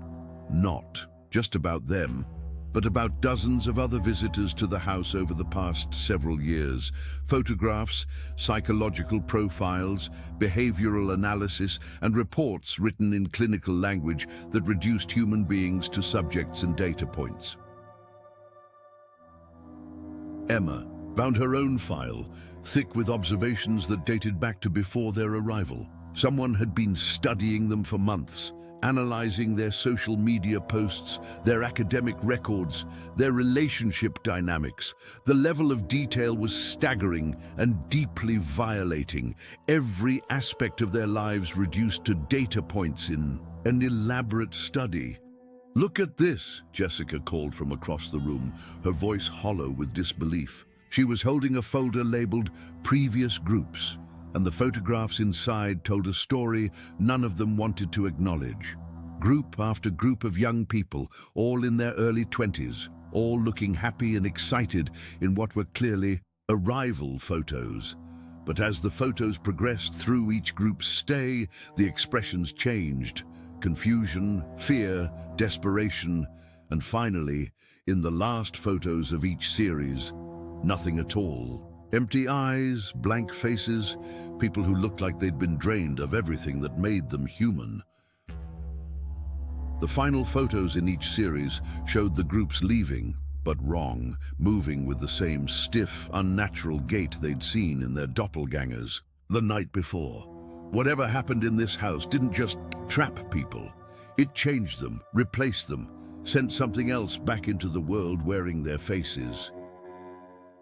not just about them, but about dozens of other visitors to the house over the past several years. Photographs, psychological profiles, behavioral analysis, and reports written in clinical language that reduced human beings to subjects and data points. Emma, found her own file, thick with observations that dated back to before their arrival. Someone had been studying them for months, analyzing their social media posts, their academic records, their relationship dynamics. The level of detail was staggering and deeply violating, every aspect of their lives reduced to data points in an elaborate study. "Look at this," Jessica called from across the room, her voice hollow with disbelief. She was holding a folder labeled "Previous Groups," and the photographs inside told a story none of them wanted to acknowledge. Group after group of young people, all in their early 20s, all looking happy and excited in what were clearly arrival photos. But as the photos progressed through each group's stay, the expressions changed. Confusion, fear, desperation, and finally, in the last photos of each series, nothing at all. Empty eyes, blank faces, people who looked like they'd been drained of everything that made them human. The final photos in each series showed the groups leaving, but wrong, moving with the same stiff, unnatural gait they'd seen in their doppelgangers the night before. Whatever happened in this house didn't just trap people. It changed them, replaced them, sent something else back into the world wearing their faces.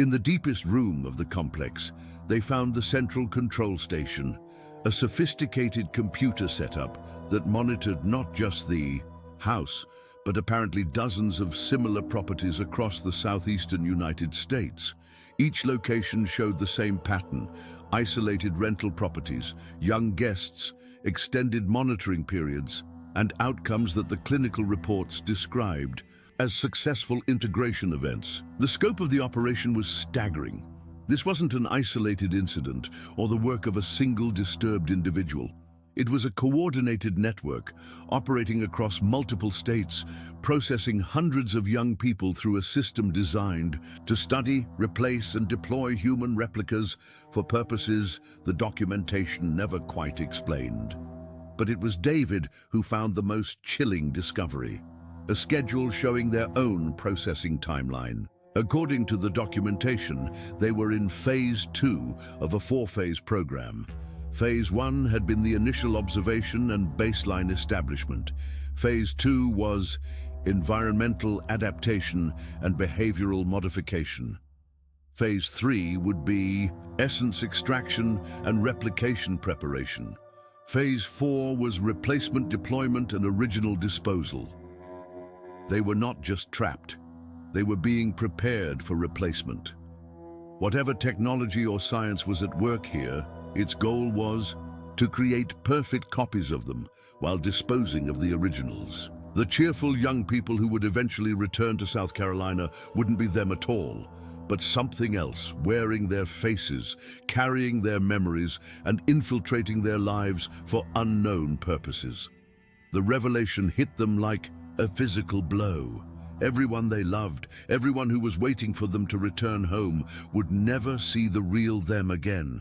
In the deepest room of the complex, they found the central control station, a sophisticated computer setup that monitored not just the house, but apparently dozens of similar properties across the southeastern United States. Each location showed the same pattern: isolated rental properties, young guests, extended monitoring periods, and outcomes that the clinical reports described as successful integration events. The scope of the operation was staggering. This wasn't an isolated incident or the work of a single disturbed individual. It was a coordinated network operating across multiple states, processing hundreds of young people through a system designed to study, replace, and deploy human replicas for purposes the documentation never quite explained. But it was David who found the most chilling discovery: a schedule showing their own processing timeline. According to the documentation, they were in Phase 2 of a 4-phase program. Phase 1 had been the initial observation and baseline establishment. Phase 2 was environmental adaptation and behavioral modification. Phase 3 would be essence extraction and replication preparation. Phase 4 was replacement deployment and original disposal. They were not just trapped, they were being prepared for replacement. Whatever technology or science was at work here, its goal was to create perfect copies of them while disposing of the originals. The cheerful young people who would eventually return to South Carolina wouldn't be them at all, but something else, wearing their faces, carrying their memories, and infiltrating their lives for unknown purposes. The revelation hit them like a physical blow. Everyone they loved, everyone who was waiting for them to return home, would never see the real them again.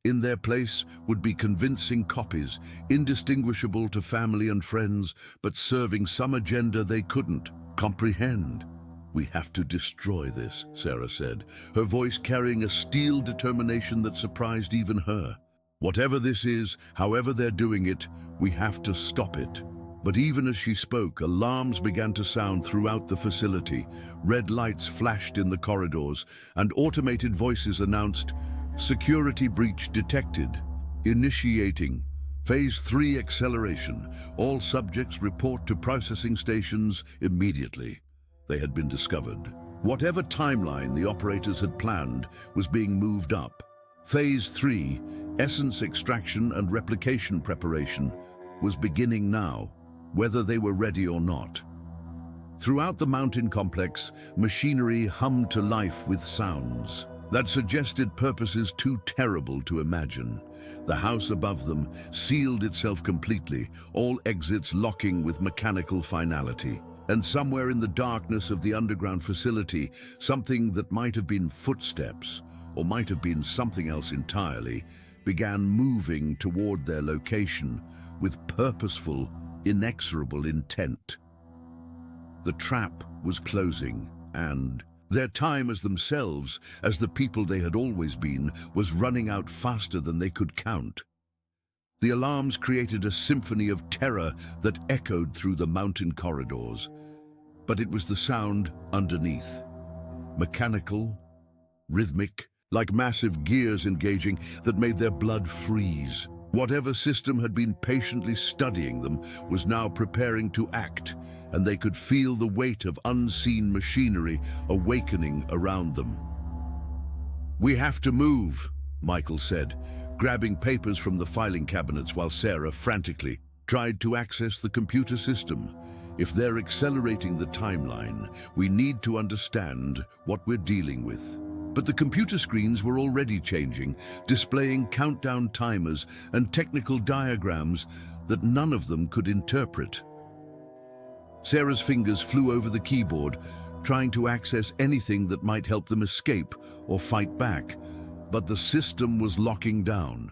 In their place would be convincing copies, indistinguishable to family and friends, but serving some agenda they couldn't comprehend. "We have to destroy this," Sarah said, her voice carrying a steel determination that surprised even her. "Whatever this is, however they're doing it, we have to stop it." But even as she spoke, alarms began to sound throughout the facility. Red lights flashed in the corridors, and automated voices announced, "Security breach detected. Initiating. Phase 3 acceleration. All subjects report to processing stations immediately." They had been discovered. Whatever timeline the operators had planned was being moved up. Phase 3, essence extraction and replication preparation, was beginning now, whether they were ready or not. Throughout the mountain complex, machinery hummed to life with sounds that suggested purposes too terrible to imagine. The house above them sealed itself completely, all exits locking with mechanical finality. And somewhere in the darkness of the underground facility, something that might have been footsteps, or might have been something else entirely, began moving toward their location with purposeful, inexorable intent. The trap was closing, and Their time as themselves, as the people they had always been, was running out faster than they could count. The alarms created a symphony of terror that echoed through the mountain corridors. But it was the sound underneath. Mechanical, rhythmic, like massive gears engaging, that made their blood freeze. Whatever system had been patiently studying them was now preparing to act, and they could feel the weight of unseen machinery awakening around them. "We have to move," Michael said, grabbing papers from the filing cabinets while Sarah frantically tried to access the computer system. "If they're accelerating the timeline, we need to understand what we're dealing with." But the computer screens were already changing, displaying countdown timers and technical diagrams that none of them could interpret. Sarah's fingers flew over the keyboard, trying to access anything that might help them escape or fight back. But the system was locking down,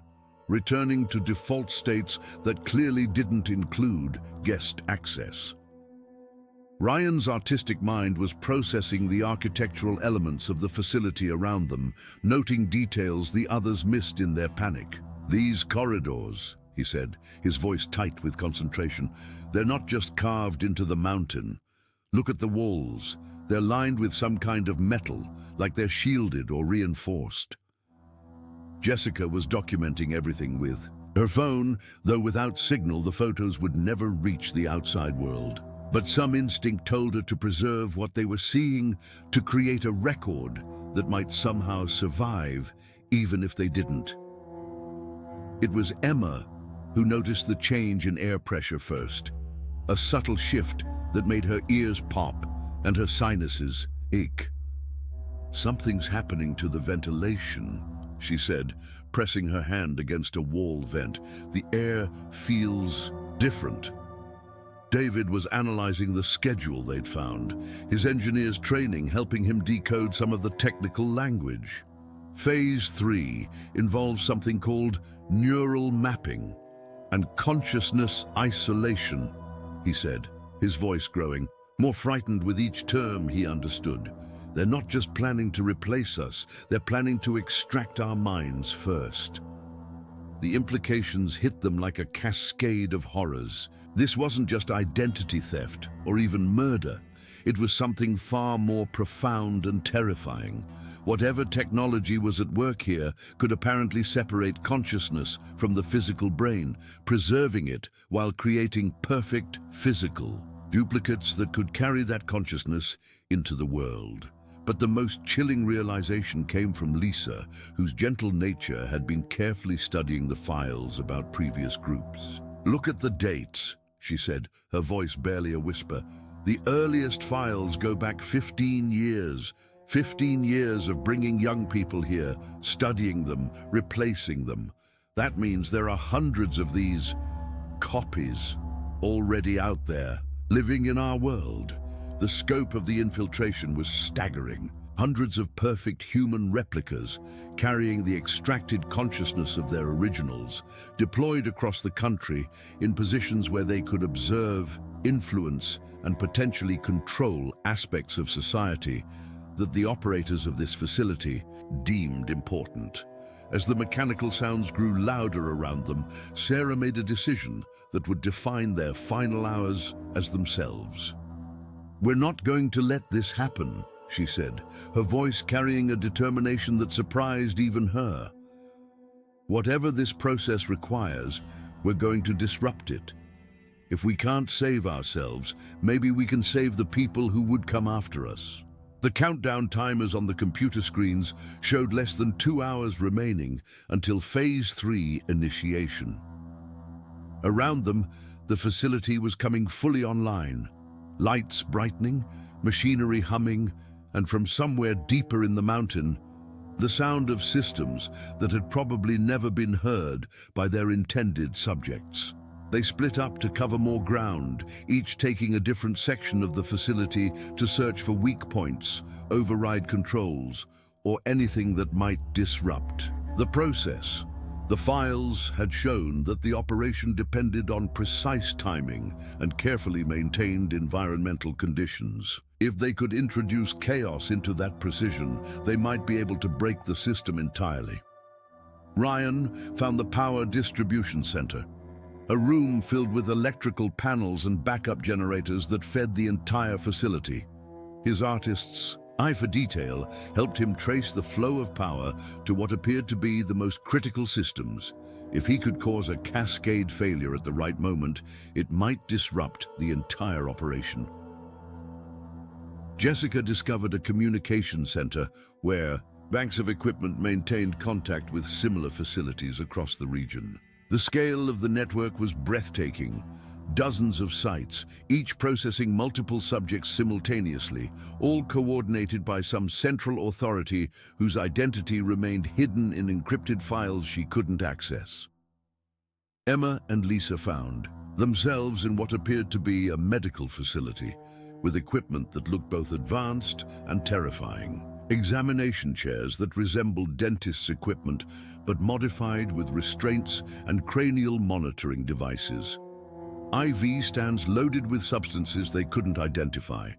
returning to default states that clearly didn't include guest access. Ryan's artistic mind was processing the architectural elements of the facility around them, noting details the others missed in their panic. "These corridors," he said, his voice tight with concentration, "they're not just carved into the mountain. Look at the walls. They're lined with some kind of metal, like they're shielded or reinforced." Jessica was documenting everything with her phone, though without signal the photos would never reach the outside world. But some instinct told her to preserve what they were seeing, to create a record that might somehow survive, even if they didn't. It was Emma who noticed the change in air pressure first, a subtle shift that made her ears pop and her sinuses ache. "Something's happening to the ventilation," she said, pressing her hand against a wall vent. "The air feels different." David was analyzing the schedule they'd found, his engineer's training helping him decode some of the technical language. Phase 3 involves something called neural mapping and consciousness isolation, he said, his voice growing, more frightened with each term he understood. "They're not just planning to replace us, they're planning to extract our minds first." The implications hit them like a cascade of horrors. This wasn't just identity theft or even murder. It was something far more profound and terrifying. Whatever technology was at work here could apparently separate consciousness from the physical brain, preserving it while creating perfect physical duplicates that could carry that consciousness into the world. But the most chilling realization came from Lisa, whose gentle nature had been carefully studying the files about previous groups. "Look at the dates," she said, her voice barely a whisper. "The earliest files go back 15 years. 15 years of bringing young people here, studying them, replacing them. That means there are hundreds of these copies already out there, living in our world." The scope of the infiltration was staggering. Hundreds of perfect human replicas, carrying the extracted consciousness of their originals, deployed across the country in positions where they could observe, influence, and potentially control aspects of society that the operators of this facility deemed important. As the mechanical sounds grew louder around them, Sarah made a decision that would define their final hours as themselves. "We're not going to let this happen," she said, her voice carrying a determination that surprised even her. "Whatever this process requires, we're going to disrupt it. If we can't save ourselves, maybe we can save the people who would come after us." The countdown timers on the computer screens showed less than 2 hours remaining until Phase 3 initiation. Around them, the facility was coming fully online. Lights brightening, machinery humming, and from somewhere deeper in the mountain, the sound of systems that had probably never been heard by their intended subjects. They split up to cover more ground, each taking a different section of the facility to search for weak points, override controls, or anything that might disrupt the process. The files had shown that the operation depended on precise timing and carefully maintained environmental conditions. If they could introduce chaos into that precision, they might be able to break the system entirely. Ryan found the power distribution center, a room filled with electrical panels and backup generators that fed the entire facility. His artist's eye for detail helped him trace the flow of power to what appeared to be the most critical systems. If he could cause a cascade failure at the right moment, it might disrupt the entire operation. Jessica discovered a communication center where banks of equipment maintained contact with similar facilities across the region. The scale of the network was breathtaking. Dozens of sites, each processing multiple subjects simultaneously, all coordinated by some central authority whose identity remained hidden in encrypted files she couldn't access. Emma and Lisa found themselves in what appeared to be a medical facility, with equipment that looked both advanced and terrifying. Examination chairs that resembled dentists' equipment, but modified with restraints and cranial monitoring devices. IV stands loaded with substances they couldn't identify.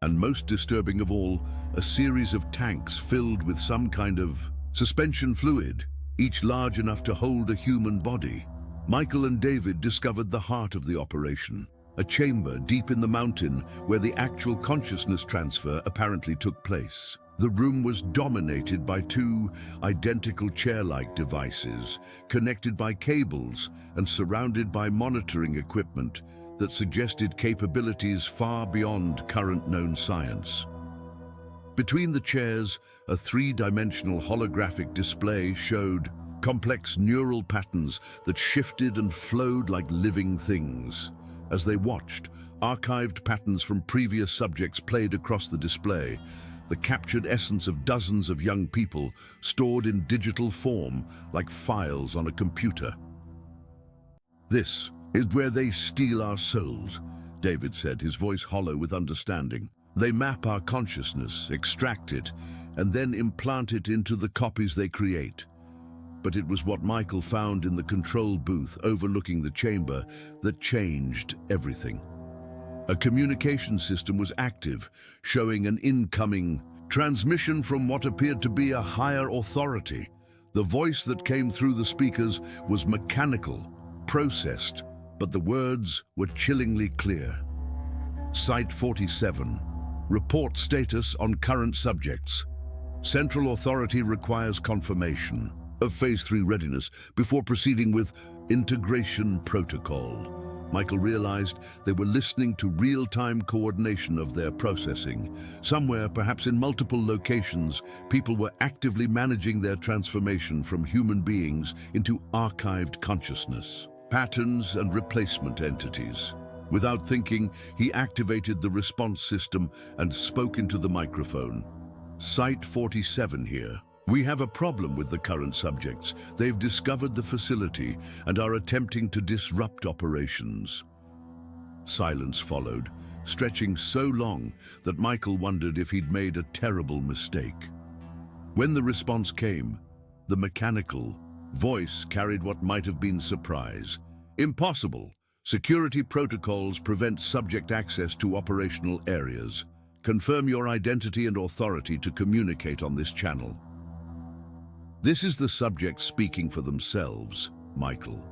And most disturbing of all, a series of tanks filled with some kind of suspension fluid, each large enough to hold a human body. Michael and David discovered the heart of the operation, a chamber deep in the mountain where the actual consciousness transfer apparently took place. The room was dominated by two identical chair-like devices, connected by cables and surrounded by monitoring equipment that suggested capabilities far beyond current known science. Between the chairs, a three-dimensional holographic display showed complex neural patterns that shifted and flowed like living things. As they watched, archived patterns from previous subjects played across the display, the captured essence of dozens of young people stored in digital form like files on a computer. "This is where they steal our souls," David said, his voice hollow with understanding. "They map our consciousness, extract it, and then implant it into the copies they create." But it was what Michael found in the control booth overlooking the chamber that changed everything. A communication system was active, showing an incoming transmission from what appeared to be a higher authority. The voice that came through the speakers was mechanical, processed, but the words were chillingly clear. Site 47. Report status on current subjects. Central authority requires confirmation of Phase 3 readiness before proceeding with integration protocol. Michael realized they were listening to real-time coordination of their processing. Somewhere, perhaps in multiple locations, people were actively managing their transformation from human beings into archived consciousness, patterns and replacement entities. Without thinking, he activated the response system and spoke into the microphone. Site 47 here. "We have a problem with the current subjects. They've discovered the facility and are attempting to disrupt operations." Silence followed, stretching so long that Michael wondered if he'd made a terrible mistake. When the response came, the mechanical voice carried what might have been surprise. "Impossible. Security protocols prevent subject access to operational areas. Confirm your identity and authority to communicate on this channel." "This is the subject speaking for themselves," Michael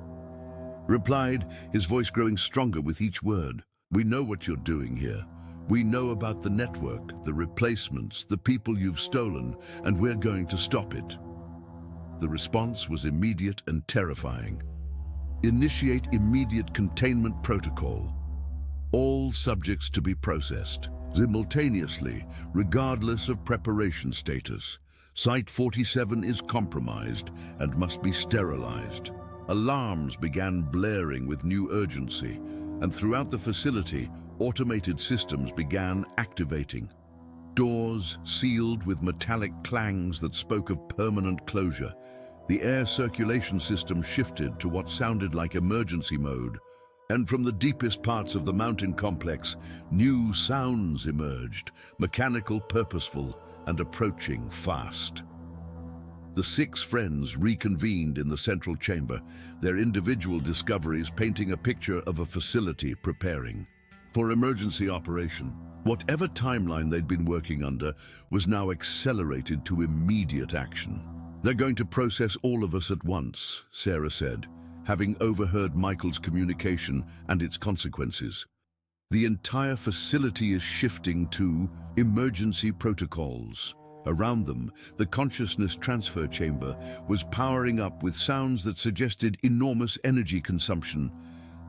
replied, his voice growing stronger with each word. "We know what you're doing here. We know about the network, the replacements, the people you've stolen, and we're going to stop it." The response was immediate and terrifying. "Initiate immediate containment protocol. All subjects to be processed simultaneously, regardless of preparation status. Site 47 is compromised and must be sterilized." Alarms began blaring with new urgency, and throughout the facility, automated systems began activating. Doors sealed with metallic clangs that spoke of permanent closure. The air circulation system shifted to what sounded like emergency mode, and from the deepest parts of the mountain complex, new sounds emerged, mechanical, purposeful, and approaching fast. The six friends reconvened in the central chamber, their individual discoveries painting a picture of a facility preparing for emergency operation. Whatever timeline they'd been working under was now accelerated to immediate action. "They're going to process all of us at once," Sarah said, having overheard Michael's communication and its consequences. "The entire facility is shifting to emergency protocols." Around them, the consciousness transfer chamber was powering up with sounds that suggested enormous energy consumption.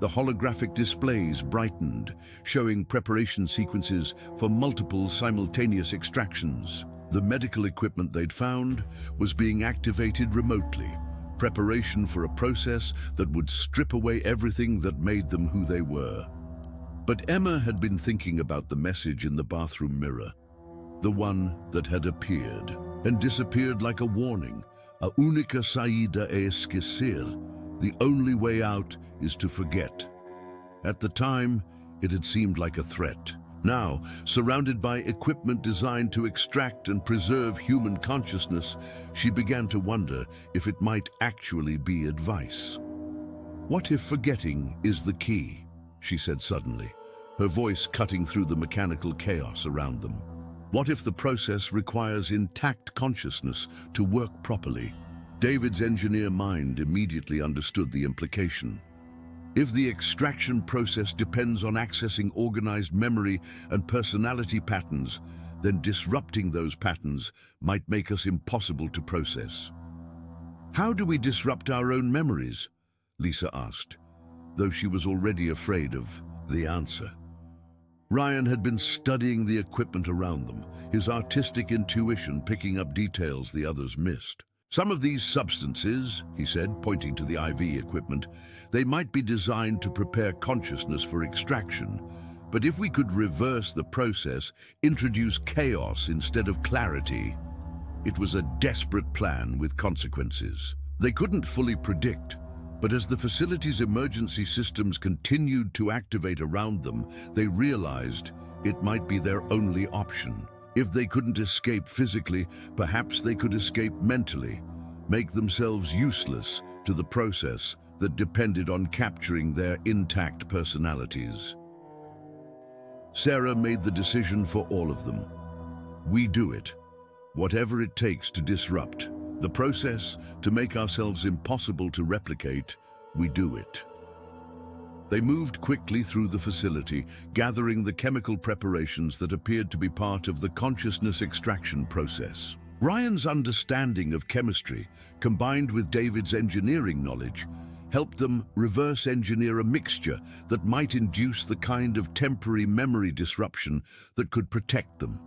The holographic displays brightened, showing preparation sequences for multiple simultaneous extractions. The medical equipment they'd found was being activated remotely, preparation for a process that would strip away everything that made them who they were. But Emma had been thinking about the message in the bathroom mirror, the one that had appeared and disappeared like a warning. "A única saída é esquecer. The only way out is to forget." At the time, it had seemed like a threat. Now, surrounded by equipment designed to extract and preserve human consciousness, she began to wonder if it might actually be advice. "What if forgetting is the key?" she said suddenly, her voice cutting through the mechanical chaos around them. "What if the process requires intact consciousness to work properly?" David's engineer mind immediately understood the implication. If the extraction process depends on accessing organized memory and personality patterns, then disrupting those patterns might make us impossible to process. "How do we disrupt our own memories?" Lisa asked, though she was already afraid of the answer. Ryan had been studying the equipment around them, his artistic intuition picking up details the others missed. "Some of these substances," he said, pointing to the IV equipment, "they might be designed to prepare consciousness for extraction. But if we could reverse the process, introduce chaos instead of clarity." It was a desperate plan with consequences. They couldn't fully predict, but as the facility's emergency systems continued to activate around them, they realized it might be their only option. If they couldn't escape physically, perhaps they could escape mentally, make themselves useless to the process that depended on capturing their intact personalities. Sarah made the decision for all of them. We do it, whatever it takes to disrupt the process, to make ourselves impossible to replicate. We do it. They moved quickly through the facility, gathering the chemical preparations that appeared to be part of the consciousness extraction process. Ryan's understanding of chemistry, combined with David's engineering knowledge, helped them reverse engineer a mixture that might induce the kind of temporary memory disruption that could protect them.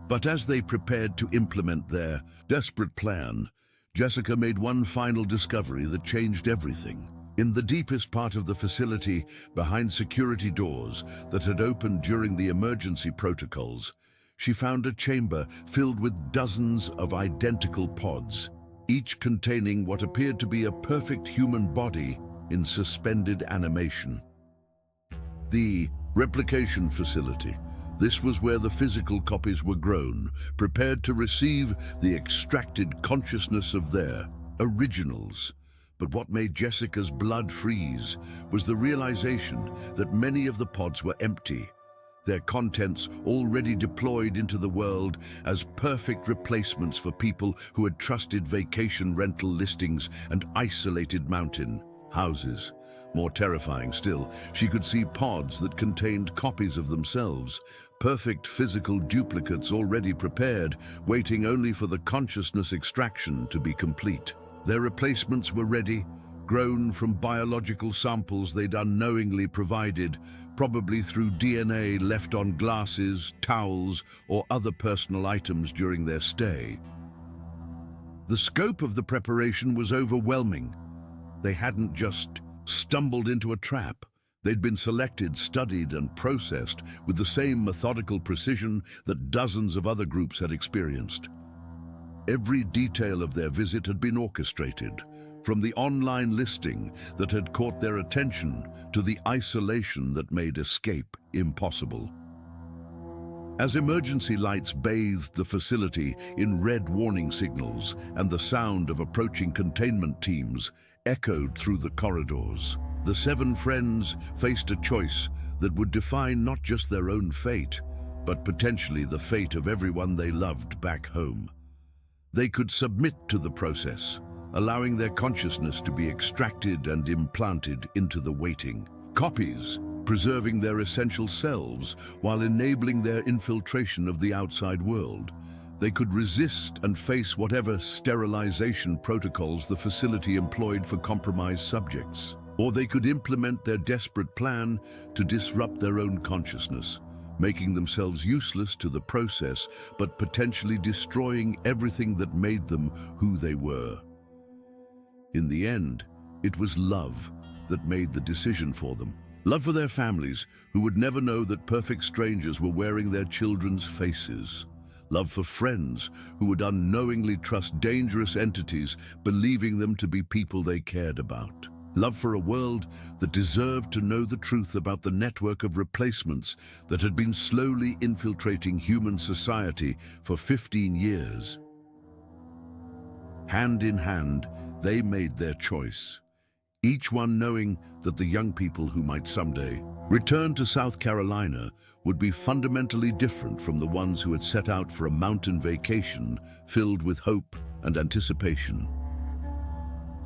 But as they prepared to implement their desperate plan, Jessica made one final discovery that changed everything. In the deepest part of the facility, behind security doors that had opened during the emergency protocols, she found a chamber filled with dozens of identical pods, each containing what appeared to be a perfect human body in suspended animation. The replication facility. This was where the physical copies were grown, prepared to receive the extracted consciousness of their originals. But what made Jessica's blood freeze was the realization that many of the pods were empty, their contents already deployed into the world as perfect replacements for people who had trusted vacation rental listings and isolated mountain houses. More terrifying still, she could see pods that contained copies of themselves, perfect physical duplicates already prepared, waiting only for the consciousness extraction to be complete. Their replacements were ready, grown from biological samples they'd unknowingly provided, probably through DNA left on glasses, towels, or other personal items during their stay. The scope of the preparation was overwhelming. They hadn't just stumbled into a trap. They'd been selected, studied, and processed with the same methodical precision that dozens of other groups had experienced. Every detail of their visit had been orchestrated, from the online listing that had caught their attention to the isolation that made escape impossible. As emergency lights bathed the facility in red warning signals and the sound of approaching containment teams echoed through the corridors, the seven friends faced a choice that would define not just their own fate, but potentially the fate of everyone they loved back home. They could submit to the process, allowing their consciousness to be extracted and implanted into the waiting copies, preserving their essential selves while enabling their infiltration of the outside world. They could resist and face whatever sterilization protocols the facility employed for compromised subjects. Or they could implement their desperate plan to disrupt their own consciousness, making themselves useless to the process, but potentially destroying everything that made them who they were. In the end, it was love that made the decision for them. Love for their families, who would never know that perfect strangers were wearing their children's faces. Love for friends, who would unknowingly trust dangerous entities, believing them to be people they cared about. Love for a world that deserved to know the truth about the network of replacements that had been slowly infiltrating human society for 15 years. Hand in hand, they made their choice, each one knowing that the young people who might someday return to South Carolina would be fundamentally different from the ones who had set out for a mountain vacation filled with hope and anticipation.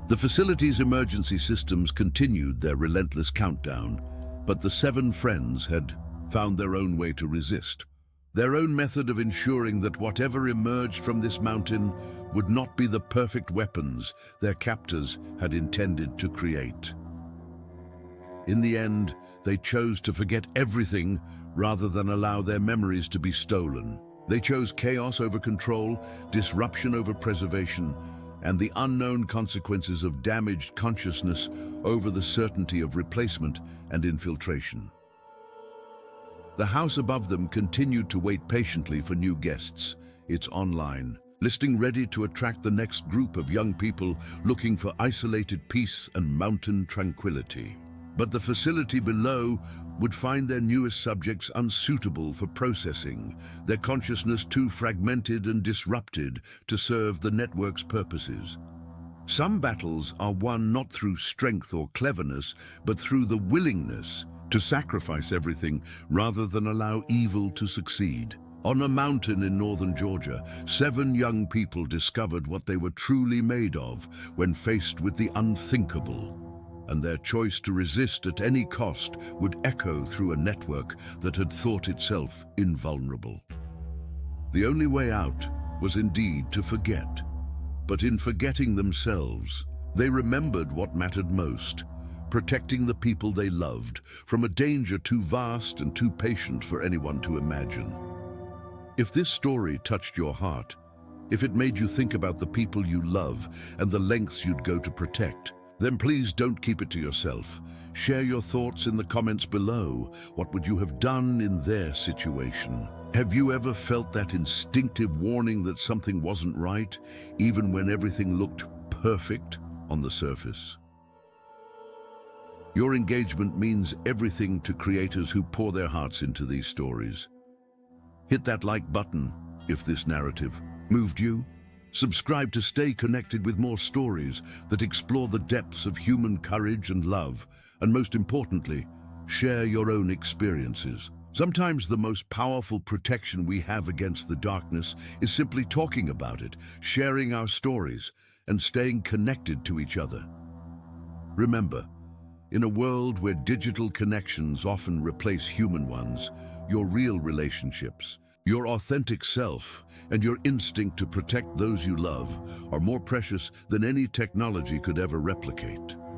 The facility's emergency systems continued their relentless countdown, but the seven friends had found their own way to resist, their own method of ensuring that whatever emerged from this mountain would not be the perfect weapons their captors had intended to create. In the end, they chose to forget everything rather than allow their memories to be stolen. They chose chaos over control, disruption over preservation, and the unknown consequences of damaged consciousness over the certainty of replacement and infiltration. The house above them continued to wait patiently for new guests, its online listing ready to attract the next group of young people looking for isolated peace and mountain tranquility. But the facility below would find their newest subjects unsuitable for processing, their consciousness too fragmented and disrupted to serve the network's purposes. Some battles are won not through strength or cleverness, but through the willingness to sacrifice everything rather than allow evil to succeed. On a mountain in northern Georgia, 7 young people discovered what they were truly made of when faced with the unthinkable. And their choice to resist at any cost would echo through a network that had thought itself invulnerable. The only way out was indeed to forget. But in forgetting themselves, they remembered what mattered most, protecting the people they loved from a danger too vast and too patient for anyone to imagine. If this story touched your heart, if it made you think about the people you love and the lengths you'd go to protect, then please don't keep it to yourself. Share your thoughts in the comments below. What would you have done in their situation? Have you ever felt that instinctive warning that something wasn't right, even when everything looked perfect on the surface? Your engagement means everything to creators who pour their hearts into these stories. Hit that like button if this narrative moved you. Subscribe to stay connected with more stories that explore the depths of human courage and love, and most importantly, share your own experiences. Sometimes the most powerful protection we have against the darkness is simply talking about it, sharing our stories, and staying connected to each other. Remember, in a world where digital connections often replace human ones, your real relationships, your authentic self, and your instinct to protect those you love are more precious than any technology could ever replicate.